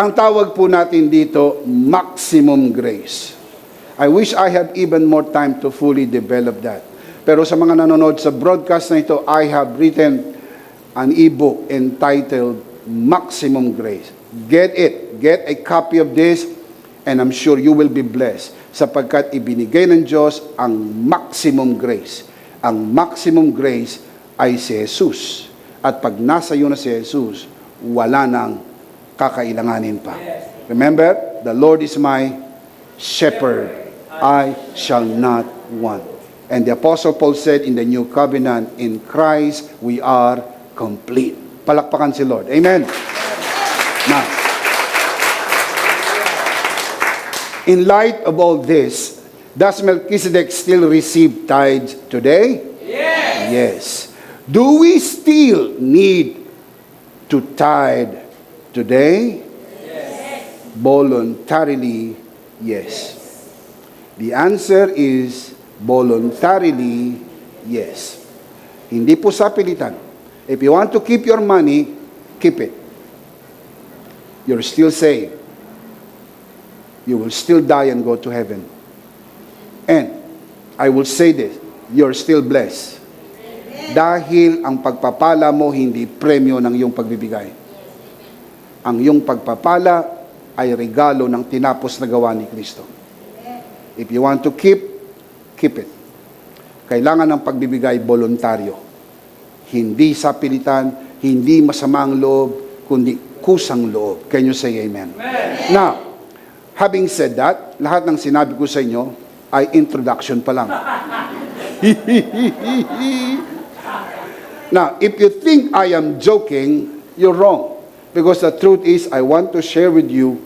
Ang tawag po natin dito, maximum grace. I wish I had even more time to fully develop that. Pero sa mga nanonood sa broadcast na ito, I have written an ebook entitled Maximum Grace. Get it. Get a copy of this and I'm sure you will be blessed sapagkat ibinigay ng Diyos ang maximum grace. Ang maximum grace ay si Jesus. At pag nasa iyo na si Jesus, wala nang kakailanganin pa. Remember, the Lord is my shepherd. I shall not want. And the Apostle Paul said in the New Covenant, in Christ we are complete. Palakpakan si Lord. Amen. Now, in light of all this, does Melchizedek still receive tithes today? Yes. Yes. Do we still need to tithe today? Yes. Voluntarily, yes. The answer is voluntarily, yes. Hindi po sa pilitan. If you want to keep your money, keep it. You're still saved. You will still die and go to heaven. And I will say this, you're still blessed. Dahil ang pagpapala mo hindi premyo ng iyong pagbibigay. Ang iyong pagpapala ay regalo ng tinapos na gawa ni Kristo. If you want to keep it. Kailangan ng pagbibigay voluntaryo. Hindi sa pilitan, hindi masamang loob, kundi kusang loob. Can you say amen? Amen. Now, having said that, lahat ng sinabi ko sa inyo ay introduction pa lang. Now, if you think I am joking, you're wrong. Because the truth is, I want to share with you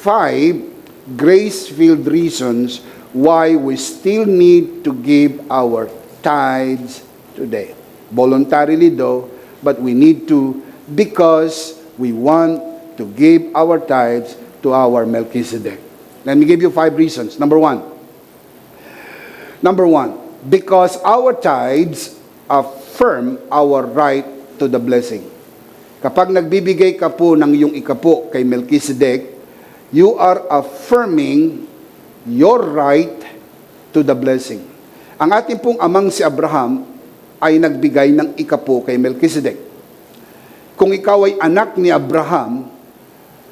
5 grace-filled reasons why we still need to give our tithes today. Voluntarily though, but we need to because we want to give our tithes to our Melchizedek. Let me give you 5 reasons. Number one, because our tithes affirm our right to the blessing. Kapag nagbibigay ka po ng iyong ikapo kay Melchizedek, you are affirming your right to the blessing. Ang ating pong amang si Abraham ay nagbigay ng ikapo kay Melchizedek. Kung ikaw ay anak ni Abraham,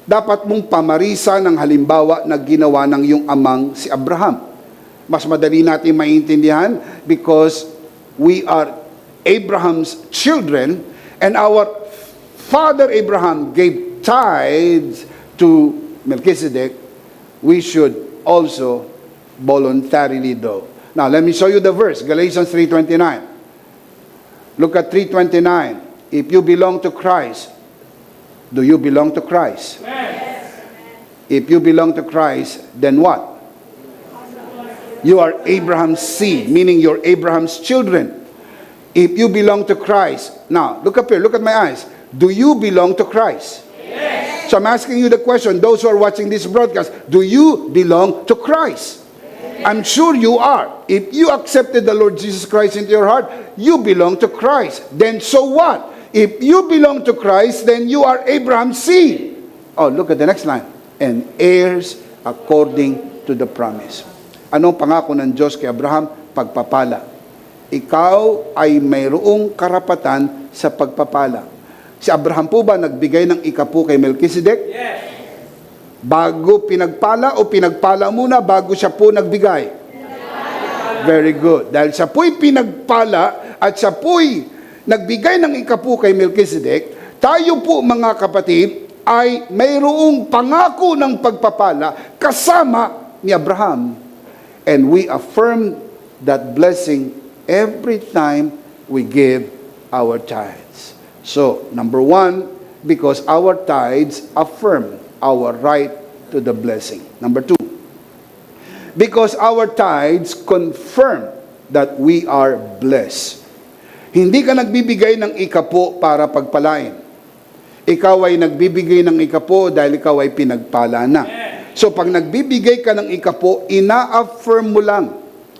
dapat mong pamarisa ng halimbawa na ginawa ng iyong amang si Abraham. Mas madali natin maintindihan because we are Abraham's children and our father Abraham gave tithes to Melchizedek. We should also voluntarily do. Now, let me show you the verse, Galatians 3:29. Look at 3:29. If you belong to Christ, do you belong to Christ? Yes. If you belong to Christ, then what? You are Abraham's seed, meaning you're Abraham's children. If you belong to Christ, now, look up here, look at my eyes. Do you belong to Christ? Yes. So I'm asking you the question, those who are watching this broadcast, do you belong to Christ? Yes. I'm sure you are. If you accepted the Lord Jesus Christ into your heart, you belong to Christ. Then so what? If you belong to Christ, then you are Abraham's seed. Oh, look at the next line. And heirs according to the promise. Anong pangako ng Diyos kay Abraham? Pagpapala. Ikaw ay mayroong karapatan sa pagpapala. Si Abraham po ba nagbigay ng ikapo kay Melchizedek? Yes. Bago pinagpala o pinagpala muna bago siya po nagbigay? Very good. Dahil siya po'y pinagpala at siya po'y nagbigay ng ikapo kay Melchizedek, tayo po mga kapatid ay mayroong pangako ng pagpapala kasama ni Abraham. And we affirm that blessing every time we give our tithes. So, number one, because our tithes affirm our right to the blessing. Number 2, because our tithes confirm that we are blessed. Hindi ka nagbibigay ng ikapo para pagpalain. Ikaw ay nagbibigay ng ikapo dahil ikaw ay pinagpala na. So pag nagbibigay ka ng ikapo, ina-affirm mo lang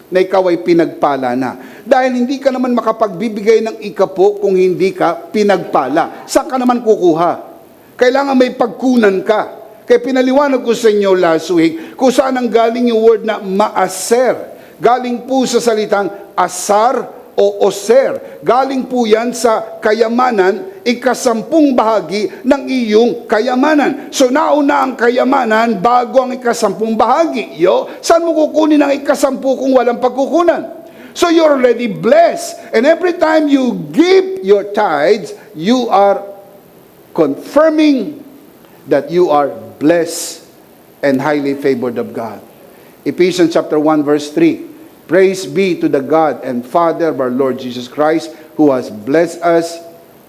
na ikaw ay pinagpala na. Dahil hindi ka naman makapagbibigay ng ikapo kung hindi ka pinagpala. Saan ka naman kukuha? Kailangan may pagkunan ka. Kaya pinaliwanag ko sa inyo last week kung saan ang galing yung word na maaser. Galing po sa salitang asar o oser. Galing po yan sa kayamanan, ikasampung bahagi ng iyong kayamanan. So nauna ang kayamanan bago ang ikasampung bahagi. Saan mo kukunin ang ikasampu kung walang pagkukunan? So you're already blessed. And every time you give your tithes, you are confirming that you are blessed and highly favored of God. Ephesians chapter 1 verse 3. Praise be to the God and Father of our Lord Jesus Christ, who has blessed us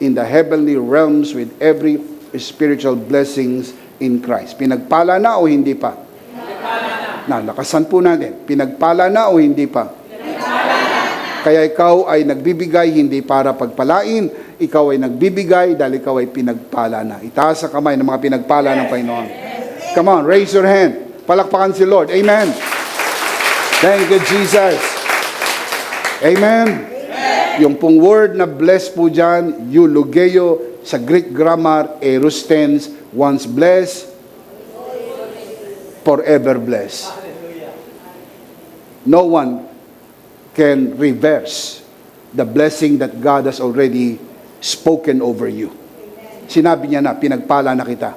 in the heavenly realms with every spiritual blessings in Christ. Pinagpala na o hindi pa? Pinagpala na. Lakasan po natin. Pinagpala na o hindi pa? Pinagpala na. Kaya ikaw ay nagbibigay hindi para pagpalain, ikaw ay nagbibigay dahil ikaw ay pinagpala na. Itaas sa kamay ng mga pinagpala ng Panginoon. Come on, raise your hand. Palakpakan si Lord. Amen. Thank you, Jesus. Amen. Yung pong word na bless po dyan, eulogeo, sa Greek grammar, erustens, once blessed, forever blessed. No one can reverse the blessing that God has already spoken over you. Sinabi niya na, pinagpala na kita.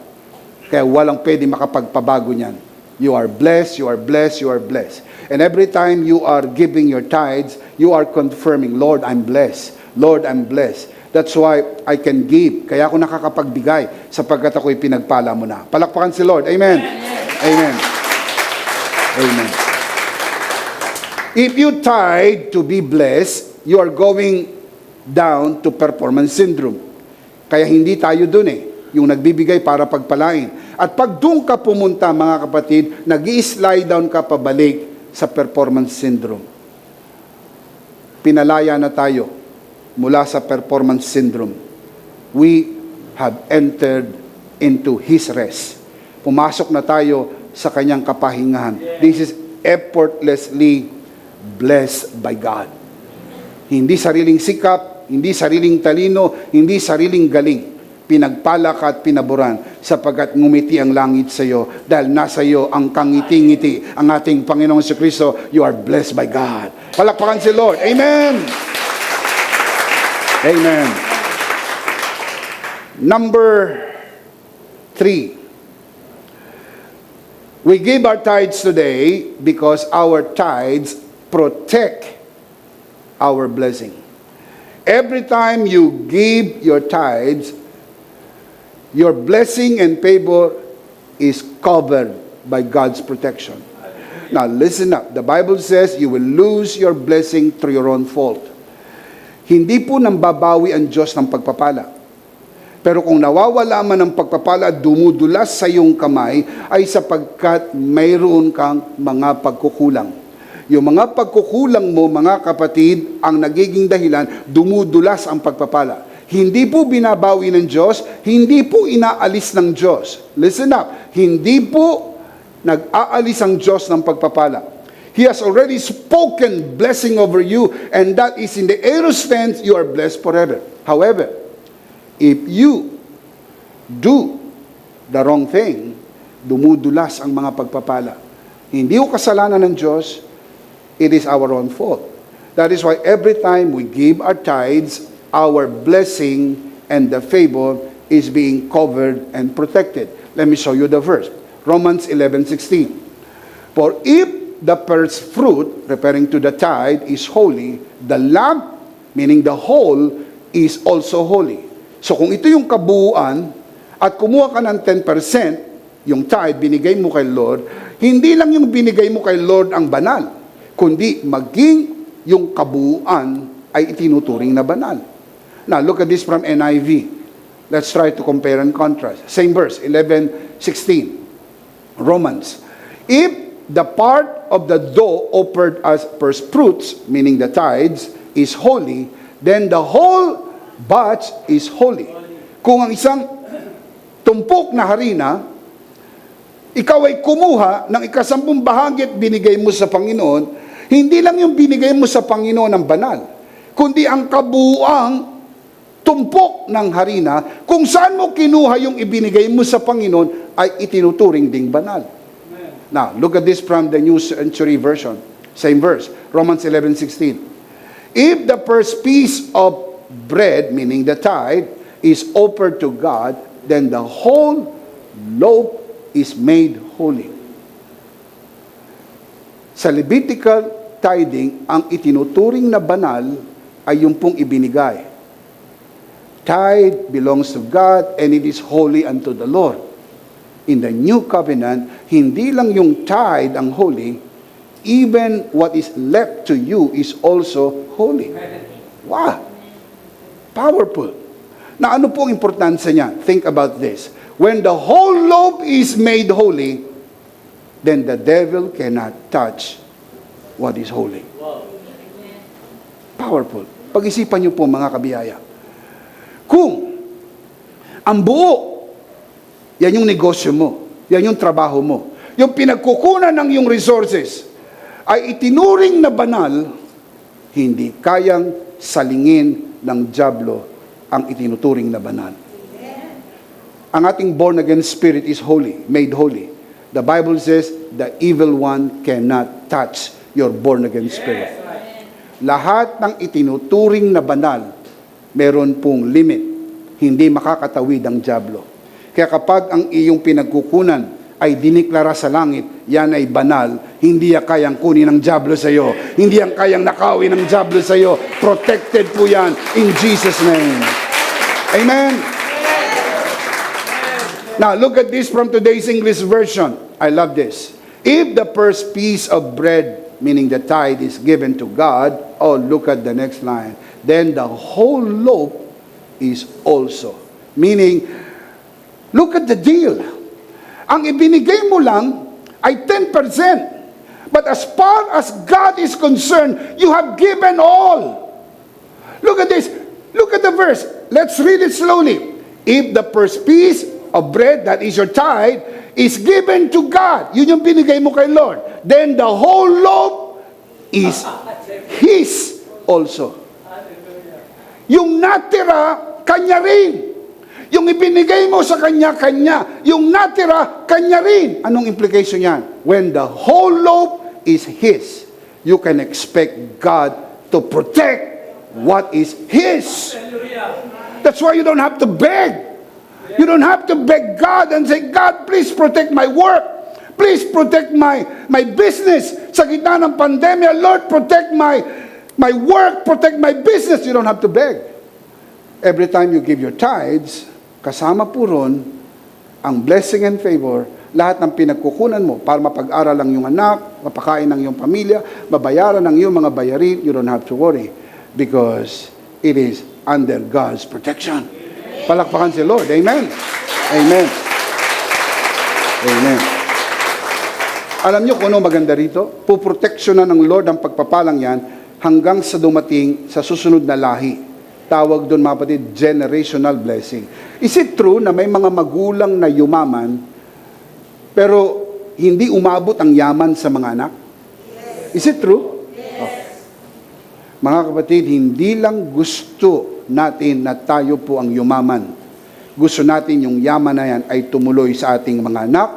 Kaya walang pwede makapagpabago niyan. You are blessed, you are blessed, you are blessed. And every time you are giving your tithes, you are confirming, Lord, I'm blessed. Lord, I'm blessed. That's why I can give. Kaya ako nakakapagbigay sapagkat ako'y pinagpala mo na. Palakpakan si Lord. Amen. Amen. Amen. If you tithe to be blessed, you are going down to performance syndrome. Kaya hindi tayo dun yung nagbibigay para pagpalain. At pag doon ka pumunta, mga kapatid, nag-i-slide down ka pabalik sa performance syndrome. Pinalaya na tayo mula sa performance syndrome. We have entered into His rest. Pumasok na tayo sa kanyang kapahingahan. This is effortlessly blessed by God. Hindi sariling sikap, hindi sariling talino, hindi sariling galing. Pinagpala ka at pinaboran sapagkat ngumiti ang langit sa iyo dahil nasa iyo ang kangiti-ngiti ang ating Panginoong Jesucristo. You are blessed by God. Palakpakan si Lord. Amen. Amen. Number 3. We give our tithes today because our tithes protect our blessing. Every time you give your tithes, your blessing and favor is covered by God's protection. Now, listen up. The Bible says you will lose your blessing through your own fault. Hindi po nang babawi ang Diyos ng pagpapala. Pero kung nawawala man ang pagpapala, dumudulas sa iyong kamay, ay sapagkat mayroon kang mga pagkukulang. Yung mga pagkukulang mo, mga kapatid, ang nagiging dahilan, dumudulas ang pagpapala. Hindi po binabawi ng Diyos, hindi po inaalis ng Diyos. Listen up, hindi po nag-aalis ang Diyos ng pagpapala. He has already spoken blessing over you, and that is in the aorist tense, you are blessed forever. However, if you do the wrong thing, dumudulas ang mga pagpapala. Hindi ko kasalanan ng Diyos, it is our own fault. That is why every time we give our tithes, our blessing and the favor is being covered and protected. Let me show you the verse. Romans 11:16. For if the first fruit, referring to the tithe, is holy, the lump, meaning the whole, is also holy. So kung ito yung kabuuan, at kumuha ka ng 10%, yung tithe, binigay mo kay Lord, hindi lang yung binigay mo kay Lord ang banal, kundi maging yung kabuuan ay itinuturing na banal. Now, look at this from NIV. Let's try to compare and contrast. Same verse, 11:16. Romans. If the part of the dough offered as first fruits, meaning the tithes, is holy, then the whole batch is holy. Kung ang isang tumpok na harina, ikaw ay kumuha ng ikasampung bahagi at binigay mo sa Panginoon, hindi lang yung binigay mo sa Panginoon ng banal, kundi ang kabuuang tumpok ng harina, kung saan mo kinuha yung ibinigay mo sa Panginoon, ay itinuturing ding banal. Now, look at this from the New Century Version. Same verse, Romans 11:16. If the first piece of bread, meaning the tithe, is offered to God, then the whole loaf is made holy. Sa Levitical tithing, ang itinuturing na banal ay yung pong ibinigay. Tithe belongs to God and it is holy unto the Lord. In the New Covenant, hindi lang yung tithe ang holy, even what is left to you is also holy. Wow! Powerful. Na ano pong importansya niya? Think about this. When the whole loaf is made holy, then the devil cannot touch what is holy. Powerful. Pag-isipan niyo po mga kabiyaya. Kung ang buo, yan yung negosyo mo, yan yung trabaho mo, yung pinagkukunan ng iyong resources, ay itinuring na banal, hindi kayang salingin ng dyablo ang itinuturing na banal. Ang ating born-again spirit is holy, made holy. The Bible says, the evil one cannot touch your born-again spirit. Lahat ng itinuturing na banal, meron pong limit. Hindi makakatawid ang dyablo. Kaya kapag ang iyong pinagkukunan ay diniklara sa langit, yan ay banal, hindi yan kayang kunin ng dyablo sa iyo. Hindi yan kayang nakawin ng dyablo sa iyo. Protected po yan in Jesus' name. Amen. Now, look at this from today's English version. I love this. If the first piece of bread, meaning the tithe, is given to God, oh, look at the next line, then the whole loaf is also. Meaning, look at the deal. Ang ibinigay mo lang ay 10%. But as far as God is concerned, you have given all. Look at this. Look at the verse. Let's read it slowly. If the first piece of bread, that is your tithe, is given to God, yun yung binigay mo kay Lord, then the whole loaf is His also. Yung natira, Kanya rin. Yung ibinigay mo sa Kanya-Kanya, yung natira, Kanya rin. Anong implication yan? When the whole loaf is His, you can expect God to protect what is His. That's why you don't have to beg. You don't have to beg God and say, God, please protect my work. Please protect my business. Sa gitna ng pandemya, Lord, protect my work, protect my business. You don't have to beg. Every time you give your tithes, kasama po ron ang blessing and favor, lahat ng pinagkukunan mo para mapag-aral ang iyong anak, mapakain ang iyong pamilya, mabayaran ang iyong mga bayarin, you don't have to worry because it is under God's protection. Palakpakan si Lord. Amen. Amen. Amen. Alam niyo kung ano maganda rito? Puproteksyonan ng Lord ang pagpapalang yan hanggang sa dumating sa susunod na lahi. Tawag doon mga kapatid, generational blessing. Is it true na may mga magulang na yumaman, pero hindi umabot ang yaman sa mga anak? Is it true? Oh. Mga kapatid, hindi lang gusto natin na tayo po ang yumaman. Gusto natin yung yaman na yan ay tumuloy sa ating mga anak,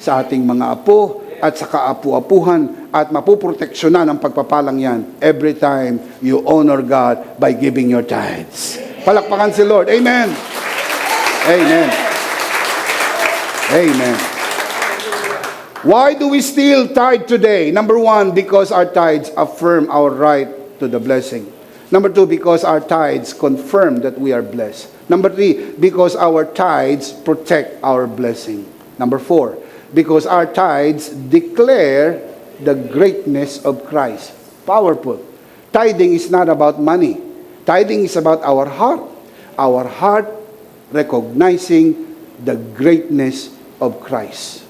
sa ating mga apo, at sa kaapu-apuhan, at mapuproteksyonan ang pagpapalang yan every time you honor God by giving your tithes. Palakpakan si Lord. Amen. Amen. Amen. Why do we still tithe today? Number one, because our tithes affirm our right to the blessing. Number two, because our tithes confirm that we are blessed. Number three, because our tithes protect our blessing. Number four, because our tithes declare the greatness of Christ. Powerful. Tithing is not about money. Tithing is about our heart. Our heart recognizing the greatness of Christ.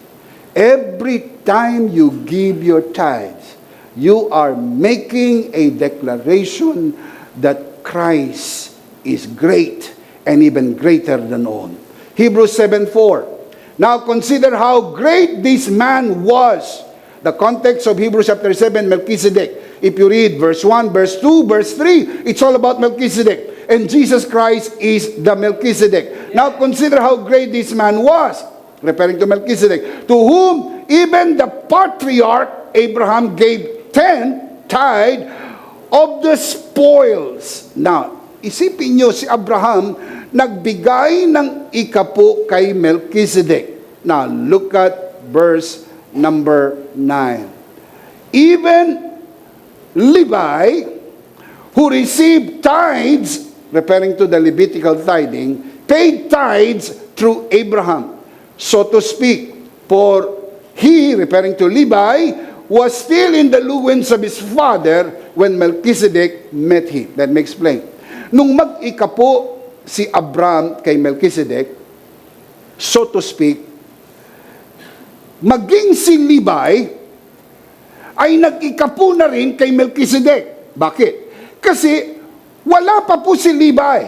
Every time you give your tithes, you are making a declaration that Christ is great and even greater than all. Hebrews 7:4. Now consider how great this man was. The context of Hebrews chapter 7, Melchizedek. If you read verse 1, verse 2, verse 3, it's all about Melchizedek. And Jesus Christ is the Melchizedek. Now consider how great this man was, referring to Melchizedek, to whom even the patriarch Abraham gave 10 tithe of the spoils. Now, isipin nyo, si Abraham nagbigay ng ikapo kay Melchizedek. Now, look at verse number 9. Even Levi, who received tithes, referring to the Levitical tithing, paid tithes through Abraham, so to speak. For he, referring to Levi, was still in the loins of his father when Melchizedek met him. Let me explain. Nung mag-ikapo si Abraham kay Melchizedek, so to speak, maging si Levi ay nag-ikapo na rin kay Melchizedek. Bakit? Kasi wala pa po si Levi.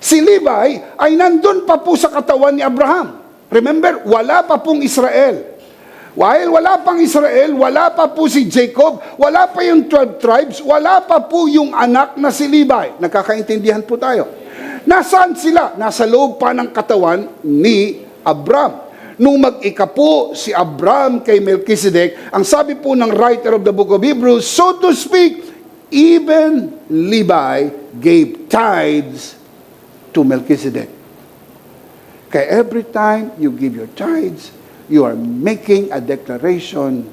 Si Levi ay nandun pa po sa katawan ni Abraham. Remember, wala pa pong Israel. While wala pang Israel, wala pa po si Jacob, wala pa yung 12 tribes, wala pa po yung anak na si Levi. Nakakaintindihan po tayo. Nasaan sila? Nasa loob pa ng katawan ni Abraham. Nung mag-ikapo si Abraham kay Melchizedek, ang sabi po ng writer of the book of Hebrews, so to speak, even Levi gave tithes to Melchizedek. Kaya every time you give your tithes, you are making a declaration,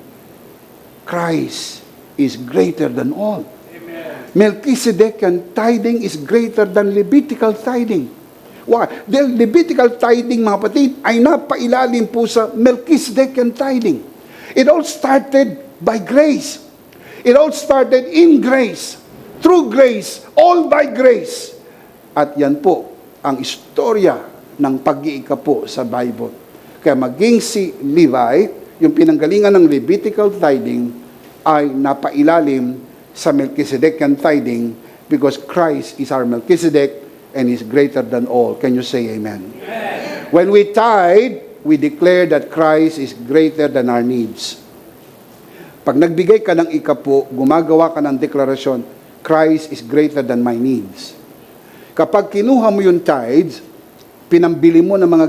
Christ is greater than all. Amen. Melchizedekian tithing is greater than Levitical tithing. Why? The Levitical tithing, mga kapatid, ay napailalim po sa Melchizedekian tithing. It all started by grace. It all started in grace, through grace, all by grace. At yan po ang istorya ng pag-iikapo sa Bible. Kaya maging si Levi, yung pinanggalingan ng Levitical tithing, ay napailalim sa Melchizedekian tithing because Christ is our Melchizedek and is greater than all. Can you say amen? Amen. When we tithe, we declare that Christ is greater than our needs. Pag nagbigay ka ng ikapo, gumagawa ka ng deklarasyon, Christ is greater than my needs. Kapag kinuha mo yung tithes, pinambili mo ng mga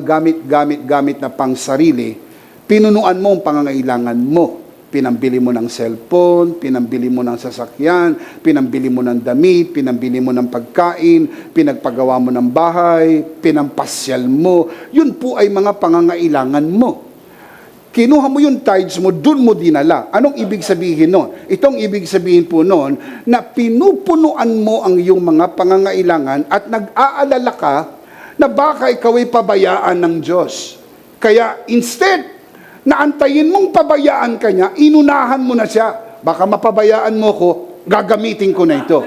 gamit na pangsarili, pinunuan mo ang pangangailangan mo. Pinambili mo ng cellphone, pinambili mo ng sasakyan, pinambili mo ng damit, pinambili mo ng pagkain, pinagpagawa mo ng bahay, pinampasyal mo. Yun po ay mga pangangailangan mo. Kinuha mo yung tithes mo, dun mo dinala. Anong ibig sabihin nun? Itong ibig sabihin po nun, na pinupunuan mo ang iyong mga pangangailangan at nag-aalala ka na baka ikaw ay pabayaan ng Diyos. Kaya instead, na antayin mong pabayaan ka niya, inunahan mo na siya. Baka mapabayaan mo ko, gagamitin ko na ito.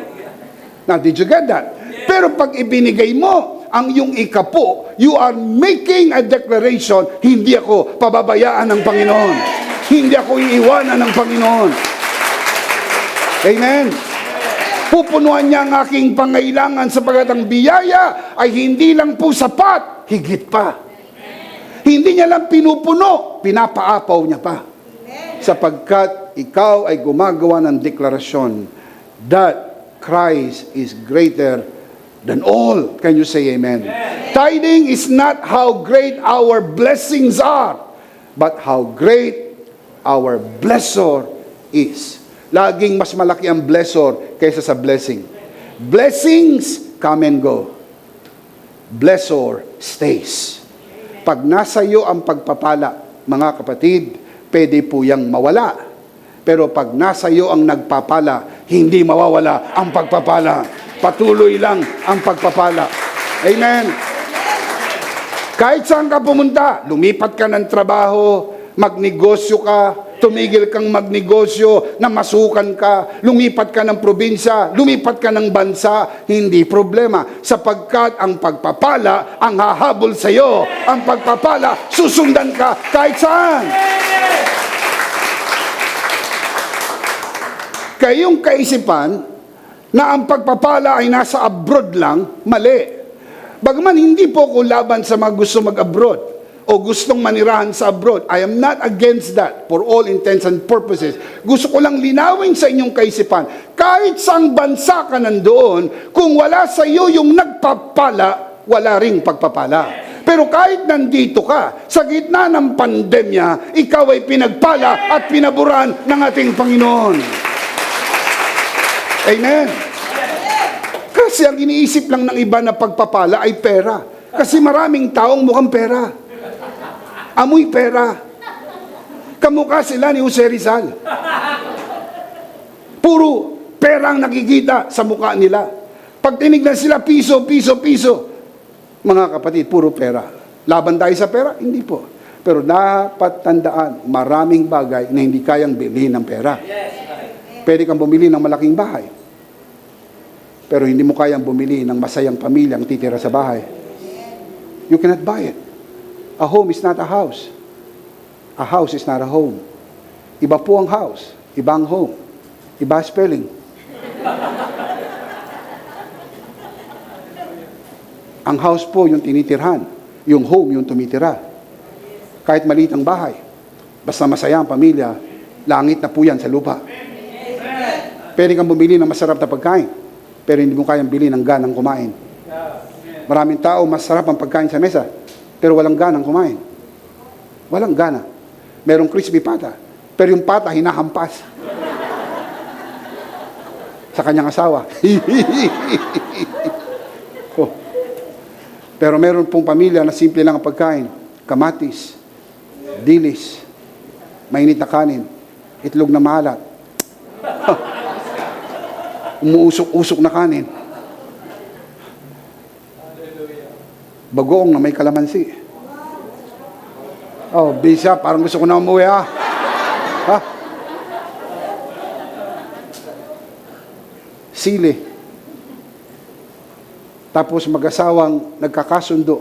Now, did you get that? Pero pag ibinigay mo ang iyong ikapo, you are making a declaration, hindi ako pababayaan ng Panginoon. Hindi ako iiwanan ng Panginoon. Amen. Pupunuan niya ang aking pangailangan sapagat ang biyaya ay hindi lang po sapat, higit pa. Hindi niya lang pinupuno, pinapaapaw niya pa. Sapagkat ikaw ay gumagawa ng deklarasyon that Christ is greater than all. Can you say amen? Tithing is not how great our blessings are, but how great our blessor is. Laging mas malaki ang blessor kaysa sa blessing. Blessings come and go. Blessor stays. Pag nasa iyo ang pagpapala, mga kapatid, pwede po yang mawala. Pero pag nasa iyo ang nagpapala, hindi mawawala ang pagpapala. Patuloy lang ang pagpapala. Amen. Kahit saan ka pumunta, lumipat ka ng trabaho, magnegosyo ka, tumigil kang magnegosyo, na masukan ka, lumipat ka ng probinsya, lumipat ka ng bansa, hindi problema. Sapagkat ang pagpapala ang hahabol sa iyo. Ang pagpapala, susundan ka kahit saan. Kaya yung kaisipan na ang pagpapala ay nasa abroad lang, mali. Bagaman hindi po ko laban sa mga gusto mag-abroad o gustong manirahan sa abroad. I am not against that for all intents and purposes. Gusto ko lang linawin sa inyong kaisipan. Kahit saang bansa ka nandoon, kung wala sa iyo yung nagpapala, wala ring pagpapala. Pero kahit nandito ka, sa gitna ng pandemya, ikaw ay pinagpala at pinaburan ng ating Panginoon. Amen. Kasi ang iniisip lang ng iba na pagpapala ay pera. Kasi maraming taong mukhang pera. Amoy pera. Kamukha sila ni Jose Rizal. Puro pera ang nakikita sa mukha nila. Pag tinignan sila, piso, piso, piso. Mga kapatid, puro pera. Laban tayo sa pera? Hindi po. Pero dapat tandaan, maraming bagay na hindi kayang bilhin ng pera. Pwede kang bumili ng malaking bahay. Pero hindi mo kayang bumili ng masayang pamilyang titira sa bahay. You cannot buy it. A home is not a house. A house is not a home. Iba po ang house, iba ang home. Iba spelling. Ang house po yung tinitirhan. Yung home yung tumitira. Kahit maliit ang bahay, basta masaya ang pamilya, langit na po yan sa lupa. Pwede kang bumili ng masarap na pagkain, pero hindi mo kayang bili ng ganang kumain. Maraming tao, masarap ang pagkain sa mesa, pero walang ganang kumain. Walang gana. Merong crispy pata, pero yung pata hinahampas sa kanyang asawa. Oh. Pero meron pong pamilya na simple lang ang pagkain. Kamatis, dilis, mainit na kanin, itlog na maalat, umuusok-usok na kanin, bagoong na may kalamansi. Oh, Bisa, parang gusto ko na umuwi, ha? Ha? Sili. Tapos mag-asawang nagkakasundo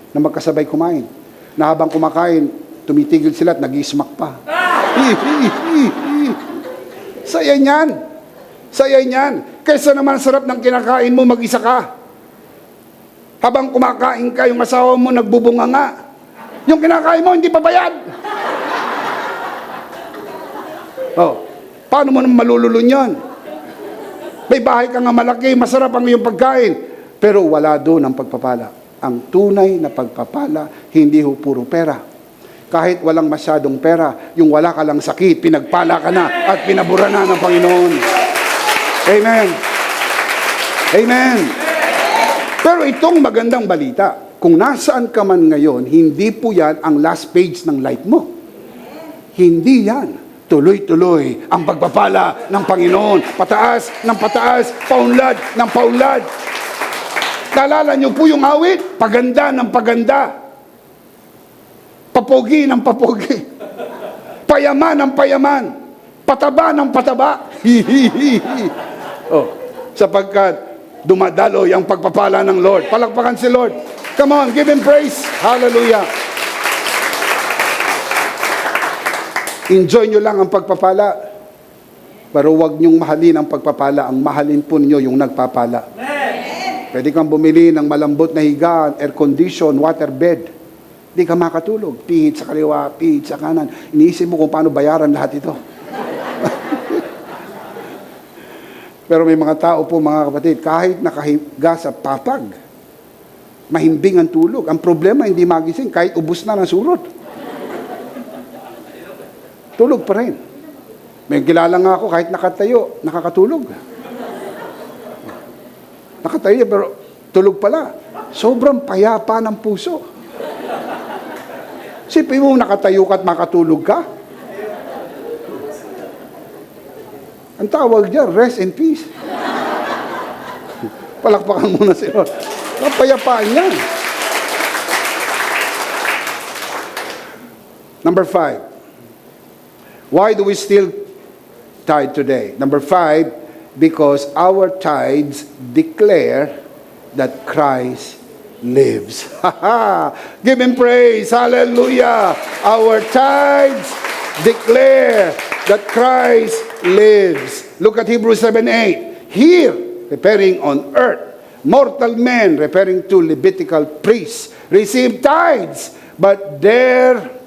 na magkasabay kumain. Na habang kumakain, tumitigil sila at nag-i-smack pa. Saya niyan. Saya niyan. Kaysa naman sarap ng kinakain mo, mag-isa ka. Habang kumakain ka, yung asawa mo nagbubunga nga. Yung kinakain mo, hindi pa bayad. Oh, paano mo naman malululun yun? May bahay ka nga malaki, masarap ang iyong pagkain. Pero wala doon ang pagpapala. Ang tunay na pagpapala, hindi ho puro pera. Kahit walang masyadong pera, yung wala ka lang sakit, pinagpala ka na at pinabura na ng Panginoon. Amen. Amen. Pero itong magandang balita, kung nasaan ka man ngayon, hindi po yan ang last page ng life mo. Hindi yan. Tuloy-tuloy ang pagpapala ng Panginoon. Pataas ng pataas, paunlad ng paunlad. Naalala niyo po yung awit? Paganda ng paganda. Papogi ng papogi. Payaman ng payaman. Pataba ng pataba. Oh, sapagkat dumadaloy ang pagpapala ng Lord. Palakpakan si Lord. Come on, give Him praise. Hallelujah. Enjoy nyo lang ang pagpapala. Pero huwag nyong mahalin ang pagpapala. Ang mahalin po ninyo yung nagpapala. Pwede kang bumili ng malambot na higaan, air condition, water bed. Hindi ka makatulog. Pihit sa kaliwa, pihit sa kanan. Iniisip mo kung paano bayaran lahat ito. Pero may mga tao po, mga kapatid, kahit nakahiga sa papag, mahimbing ang tulog. Ang problema, hindi magising, kahit ubus na ng surot. Tulog pa rin. May kilala nga ako, kahit nakatayo, nakakatulog. Nakatayo, pero tulog pala. Sobrang payapa ng puso. Sipin mo, nakatayo ka at makatulog ka? Ang tawag dyan, rest in peace. Palakpakan muna si Lord. Kapayapaan yan. Number 5. Why do we still tithe today? Number 5, because our tithes declare that Christ lives. Give Him praise. Hallelujah. Our tithes declare that Christ lives. Look at Hebrews 7:8. Here, referring on earth, mortal men, referring to Levitical priests, receive tithes, but there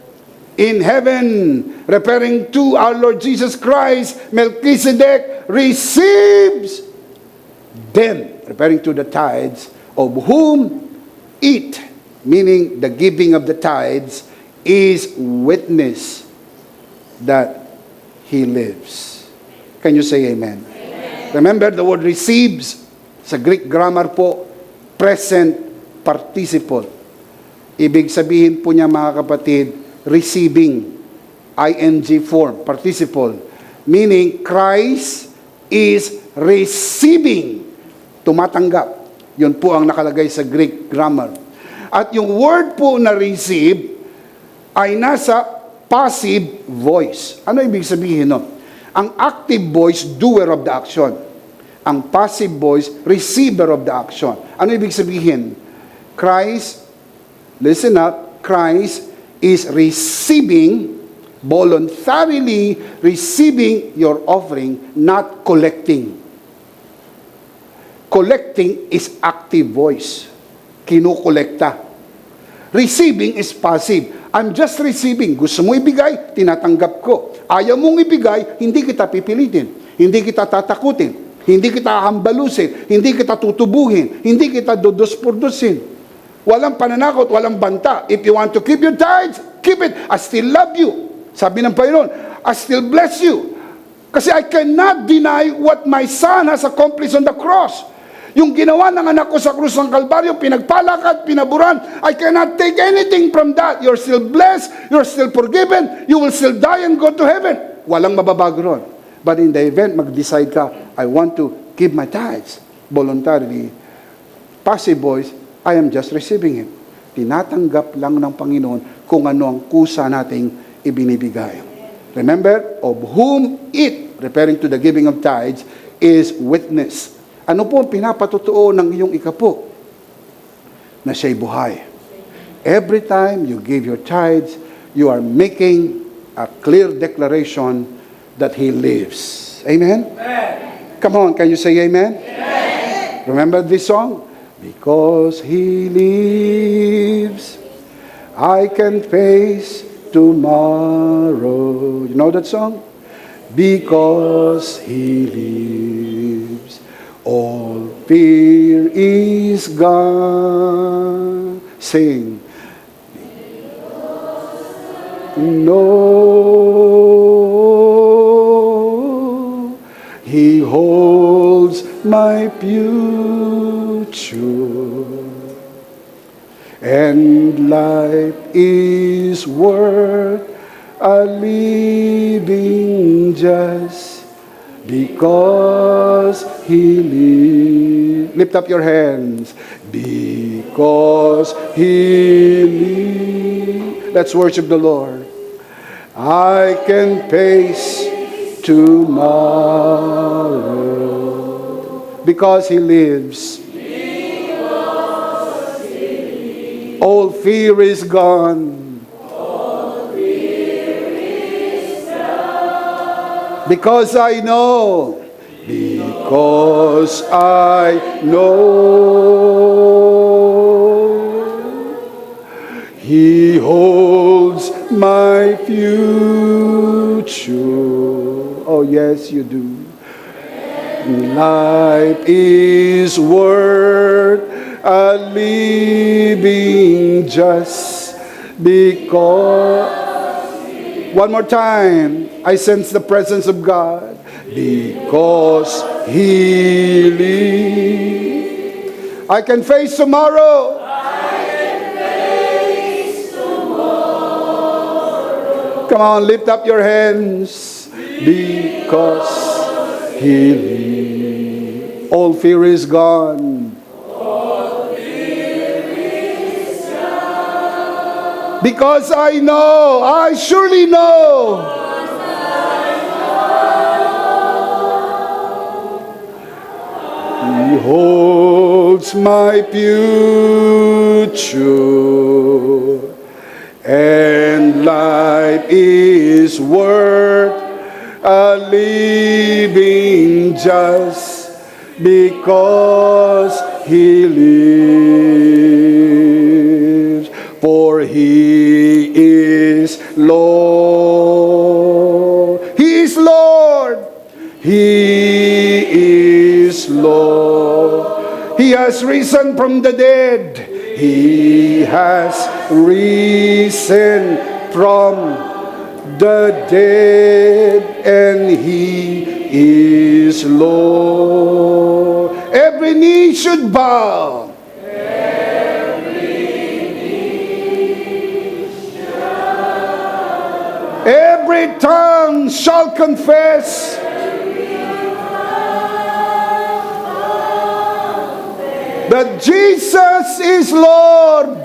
in heaven, referring to our Lord Jesus Christ, Melchizedek receives them, referring to the tithes, of whom it, meaning the giving of the tithes, is witness that He lives. Can you say amen? Amen. Remember, the word receives, sa Greek grammar po, present participle. Ibig sabihin po niya, mga kapatid, receiving, ing form, participle, meaning Christ is receiving, tumatanggap. Yun po ang nakalagay sa Greek grammar. At yung word po na receive ay nasa passive voice. Ano ibig sabihin nun? Ang active voice, doer of the action. Ang passive voice, receiver of the action. Ano ibig sabihin? Christ, listen up, Christ is receiving, voluntarily receiving your offering, not collecting. Collecting is active voice. Kinukolekta. Receiving is passive. I'm just receiving. Gusto mo ibigay, tinatanggap ko. Ayaw mong ibigay, hindi kita pipilitin. Hindi kita tatakutin. Hindi kita hambalusin. Hindi kita tutubuhin. Hindi kita dudus-purdusin. Walang pananakot, walang banta. If you want to keep your tithes, keep it. I still love you. Sabi ng Panginoon, I still bless you. Kasi I cannot deny what my Son has accomplished on the cross. Yung ginawa ng anak ko sa krus ng Kalbaryo, pinagpalakad, pinaburan, I cannot take anything from that. You're still blessed, you're still forgiven, you will still die and go to heaven. Walang mababago ron. But in the event, mag-decide ka, I want to give my tithes voluntarily. Passive voice, I am just receiving it. Tinatanggap lang ng Panginoon kung ano ang kusa nating ibinibigay. Remember, of whom it, referring to the giving of tithes, is witness. Ano po ang pinapatotoo ng iyong ikapo? Na siya'y buhay. Every time you give your tithes, you are making a clear declaration that He lives. Amen? Amen. Come on, can you say amen? Amen. Remember this song? Because He lives, I can face tomorrow. You know that song? Because He lives, all fear is gone. Sing. No, He holds my future, and life is worth a living just because He lives. Lift up your hands. Because He lives. Let's worship the Lord. I can face tomorrow because He lives. All fear is gone. Because I know. Because I know. He holds my future. Oh, yes, you do. Life is worth a living just because. One more time. I sense the presence of God. Because He lives. I can face tomorrow. Come on, lift up your hands. Because He lives. All fear is gone. Because I know, I surely know. holds my future, and life is worth a living just because He lives. For He is Lord. He is Lord. He is Lord. He has risen from the dead. He has risen from the dead, and He is Lord. Every knee should bow. Every tongue shall confess that Jesus is Lord.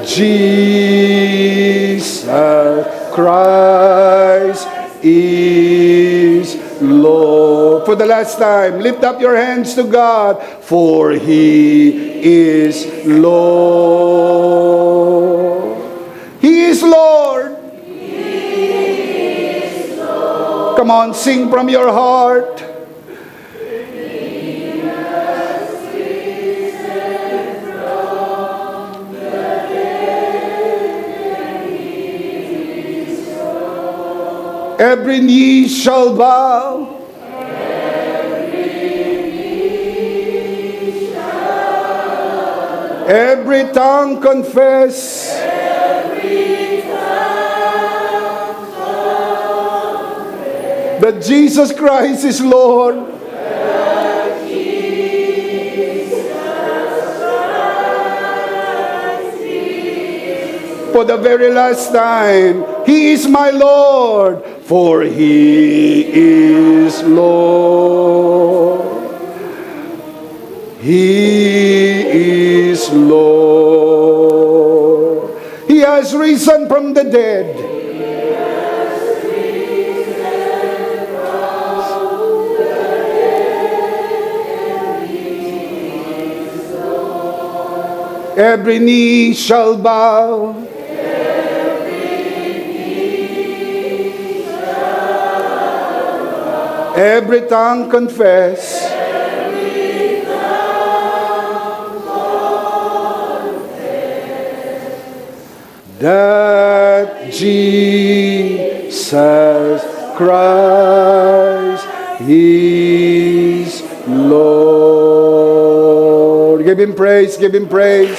Jesus Christ is Lord. For the last time, lift up your hands to God, for He is Lord. He is Lord. Come on, sing from your heart. Every knee shall bow. Every tongue confess. That Jesus Christ is Lord. For the very last time, He is my Lord, for He is Lord. He is Lord. He has risen from the dead. Every knee shall bow. Every tongue confess. That Jesus Christ is Lord. Give Him praise, give Him praise.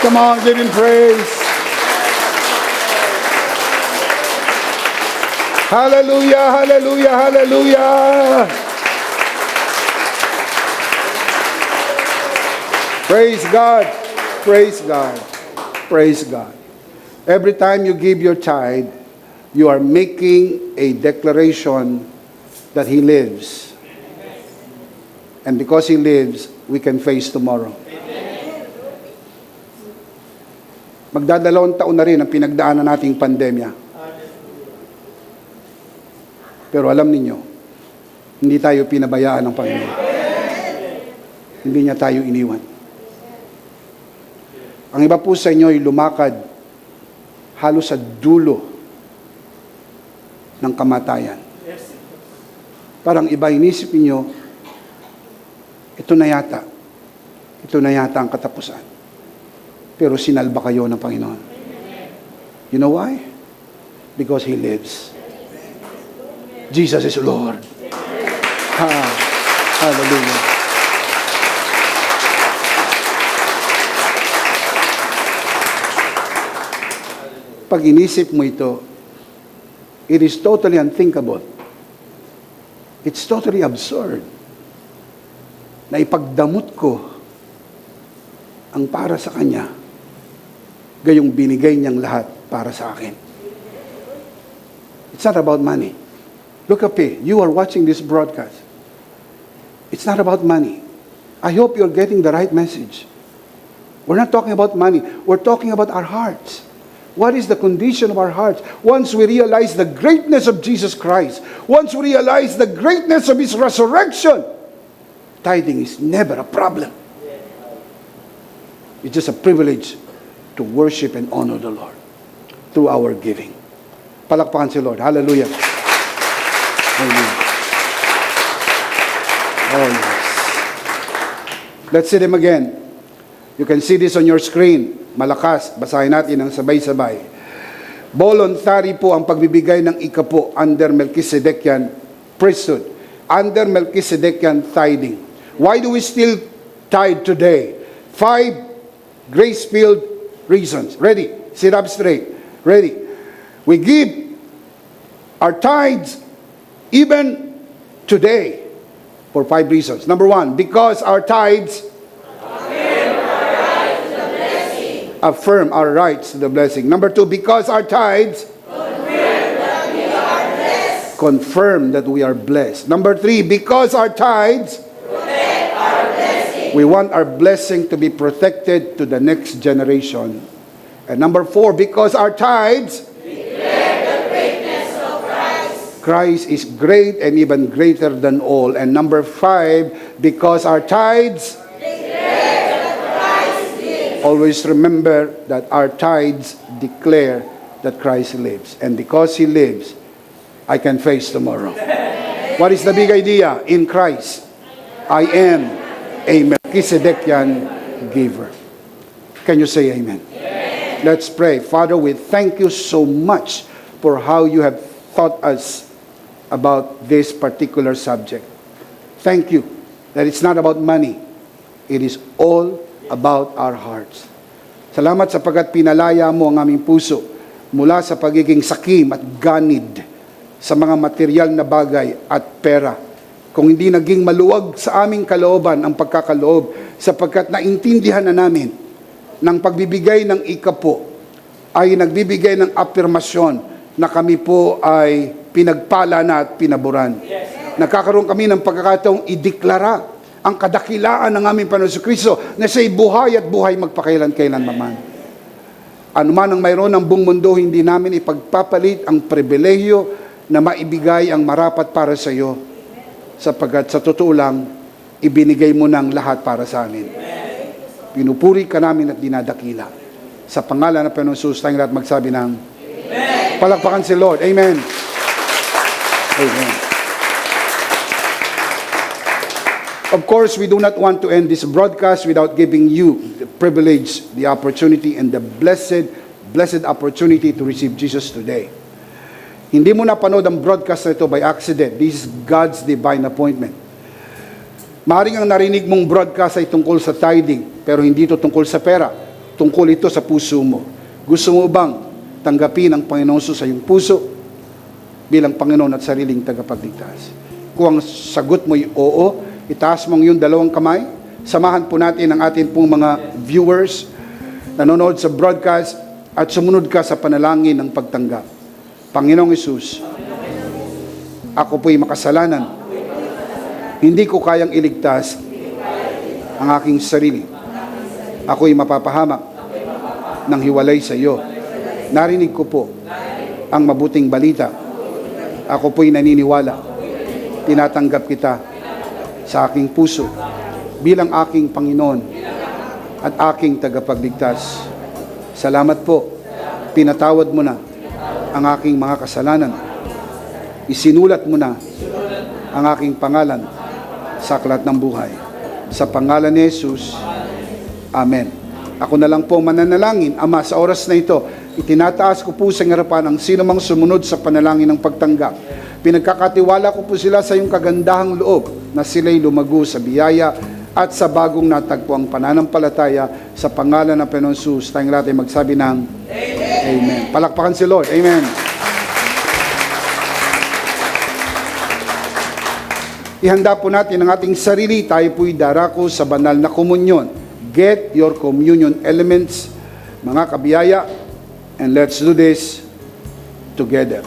Come on, give Him praise. Hallelujah, hallelujah, hallelujah. Praise God, praise God, praise God. Every time you give your tithe, you are making a declaration that He lives. And because He lives, we can face tomorrow. Magdadalawang taon na rin ang pinagdaanan nating pandemya. Pero alam ninyo, hindi tayo pinabayaan ng Panginoon. Hindi niya tayo iniwan. Ang iba po sa inyo ay lumakad halos sa dulo ng kamatayan. Parang iba inisip niyo, ito na yata ang katapusan. Pero sinalba kayo ng Panginoon. You know why? Because He lives. Jesus is Lord. Hallelujah. Pag inisip mo ito, it is totally unthinkable. It's totally absurd na ipagdamot ko ang para sa Kanya, gayong binigay niyang lahat para sa akin. It's not about money. Look up here. You are watching this broadcast. It's not about money. I hope you're getting the right message. We're not talking about money. We're talking about our hearts. What is the condition of our hearts? Once we realize the greatness of Jesus Christ, once we realize the greatness of His resurrection, tithing is never a problem. It's just a privilege to worship and honor the Lord through our giving. Palakpakan si Lord. Hallelujah. Amen. Oh, yes. Let's see them again. You can see this on your screen. Malakas. Basahin natin ng sabay-sabay. Voluntary po ang pagbibigay ng ikapo under Melchizedekian priesthood. Under Melchizedekian tithing. Why do we still tithe today? 5 grace-filled reasons. Ready? Sit up straight. Ready? We give our tithes even today for 5 reasons. Number 1, because our tithes affirm our rights to the blessing. Number 2, because our tithes confirm that we are blessed. Number 3, because our tithes protect our blessing. We want our blessing to be protected to the next generation. And number 4, because our tithes declare the greatness of Christ. Christ is great and even greater than all. And number 5, because our tithes always remember that our tithes declare that Christ lives. And because He lives, I can face tomorrow. What is the big idea? In Christ, I am a Melchizedekian giver. Can you say amen? Let's pray. Father, we thank you so much for how you have taught us about this particular subject. Thank you that it's not about money. It is all about our hearts. Salamat sapagkat pinalaya mo ang aming puso mula sa pagiging sakim at ganid sa mga material na bagay at pera. Kung hindi naging maluwag sa aming kalooban ang pagkakaloob, sapagkat naintindihan na namin ng pagbibigay ng ikapo ay nagbibigay ng afirmasyon na kami po ay pinagpala na at pinaboran. Nagkakaroon kami ng pagkakataong ideklara ang kadakilaan ng aming Panginoon Kristo na siya'y buhay at buhay magpakailan-kailan naman. Ano man ang mayroon ng buong mundo, hindi namin ipagpapalit ang pribilehiyo na maibigay ang marapat para sa iyo, sapagkat sa totoo lang, ibinigay mo ng lahat para sa amin. Pinupuri ka namin at dinadakila. Sa pangalan ng Panginoon Jesus, tayong lahat magsabi ng Amen. Palakpakan si Lord. Amen. Amen. Of course, we do not want to end this broadcast without giving you the privilege, the opportunity, and the blessed opportunity to receive Jesus today. Hindi mo napanood ang broadcast na ito by accident. This is God's divine appointment. Maaaring ang narinig mong broadcast ay tungkol sa tithing, pero hindi ito tungkol sa pera. Tungkol ito sa puso mo. Gusto mo bang tanggapin ang Panginoon sa iyong puso bilang Panginoon at sariling tagapagligtas? Kung ang sagot mo ay oo, itaas mong yung 2 kamay. Samahan po natin ang ating pong mga viewers nanonood sa broadcast at sumunod ka sa panalangin ng pagtanggap. Panginoong Hesus, ako po'y makasalanan. Hindi ko kayang iligtas ang aking sarili. Ako'y mapapahamak ng hiwalay sa iyo. Narinig ko po ang mabuting balita. Ako po'y naniniwala. Tinatanggap kita sa aking puso bilang aking Panginoon at aking tagapagligtas. Salamat po. Pinatawad mo na ang aking mga kasalanan. Isinulat mo na ang aking pangalan sa aklat ng buhay. Sa pangalan ni Jesus, Amen. Ako na lang po mananalangin. Ama, sa oras na ito, itinataas ko po sa harapan ang sino mang sumunod sa panalangin ng pagtanggap. Pinagkakatiwala ko po sila sa iyong kagandahang loob na sila'y lumago sa biyaya at sa bagong natagpuang pananampalataya sa pangalan ng Panginoon Jesus. Tayong lahat ay magsabi ng Amen. Amen. Palakpakan si Lord. Amen. Ihanda po natin ang ating sarili. Tayo po'y darako sa banal na komunyon. Get your communion elements, mga kabiyaya, and let's do this together.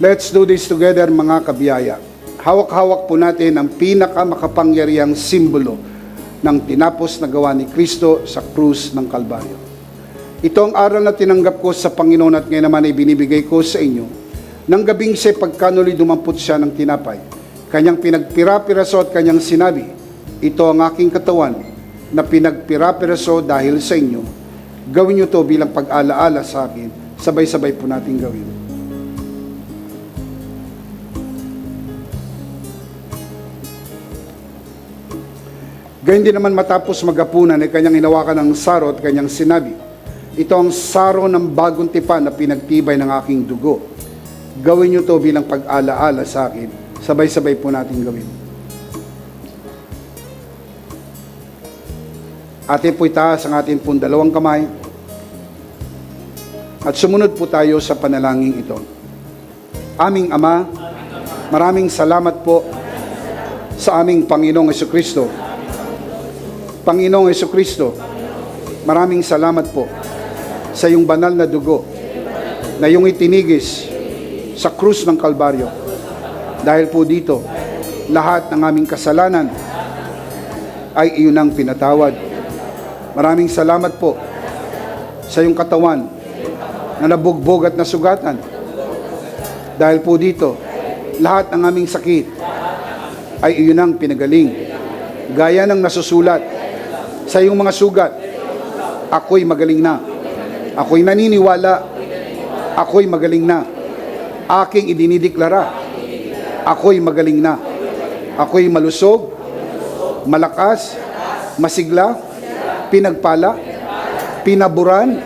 Let's do this together, mga kabiyaya. Hawak-hawak po natin ang pinakamakapangyarihang simbolo ng tinapos na gawa ni Kristo sa krus ng Kalbaryo. Ito ang aral na tinanggap ko sa Panginoon at ngayon naman ay binibigay ko sa inyo. Nang gabing siya pagkanuli dumampot siya ng tinapay, kanyang pinagpira-piraso at kanyang sinabi, ito ang aking katawan na pinagpira-piraso dahil sa inyo. Gawin niyo to bilang pag-alaala sa akin. Sabay-sabay po natin gawin. Gayun din naman matapos magapunan ay kanyang hinawakan ng saro at kanyang sinabi, ito ang saro ng bagong tipan na pinagtibay ng aking dugo. Gawin niyo to bilang pag-alaala sa akin. Sabay-sabay po natin gawin. Atin po itaas ang atin pong dalawang kamay at sumunod po tayo sa panalangin ito. Aming Ama, maraming salamat po sa aming Panginoong Jesucristo. Panginoong Jesucristo, maraming salamat po sa iyong banal na dugo na iyong itinigis sa krus ng Kalbaryo. Dahil po dito, lahat ng aming kasalanan ay iyon ang pinatawad. Maraming salamat po sa iyong katawan na nabugbog at nasugatan. Dahil po dito, lahat ng aming sakit ay iyon ang pinagaling. Gaya ng nasusulat sa iyong mga sugat, ako'y magaling na. Ako'y naniniwala. Ako'y magaling na. Aking idinideklara. Ako'y magaling na. Ako'y malusog, malakas, masigla, pinagpala, pinaburan,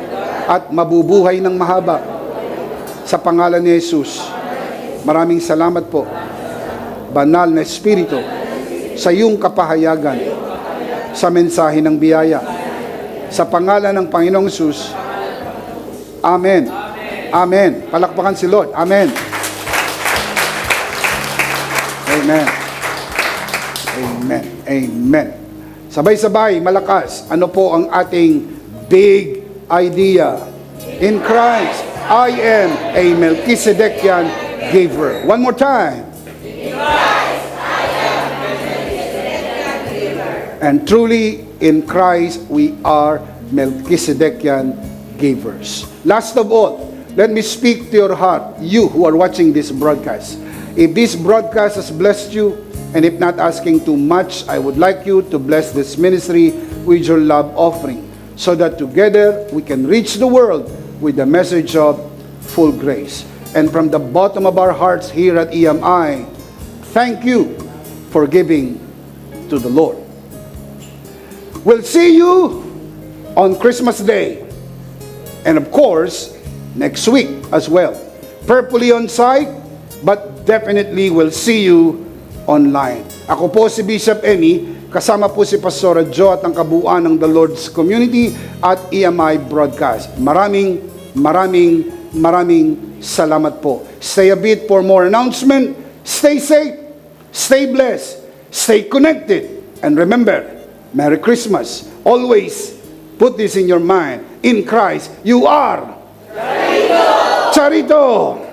at mabubuhay ng mahaba. Sa pangalan ni Jesus, maraming salamat po, Banal na Espiritu, sa iyong kapahayagan, sa mensahe ng biyaya. Sa pangalan ng Panginoong Jesus, Amen. Amen. Palakpakan si Lord. Amen. Amen. Amen. Amen. Sabay-sabay, malakas. Ano po ang ating big idea? In Christ, I am a Melchizedekian giver. One more time. And truly, in Christ, we are Melchizedekian givers. Last of all, let me speak to your heart, you who are watching this broadcast. If this broadcast has blessed you, and if not asking too much, I would like you to bless this ministry with your love offering, so that together we can reach the world with the message of full grace. And from the bottom of our hearts here at EMI, thank you for giving to the Lord. We'll see you on Christmas Day. And of course, next week as well. Purposely on site, but definitely we'll see you online. Ako po si Bishop Emmy, kasama po si Pastora Jo at ang kabuuan ng The Lord's Community at EMI Broadcast. Maraming salamat po. Stay a bit for more announcement. Stay safe, stay blessed, stay connected, and remember, Merry Christmas. Always put this in your mind. In Christ, you are Charito. Charito.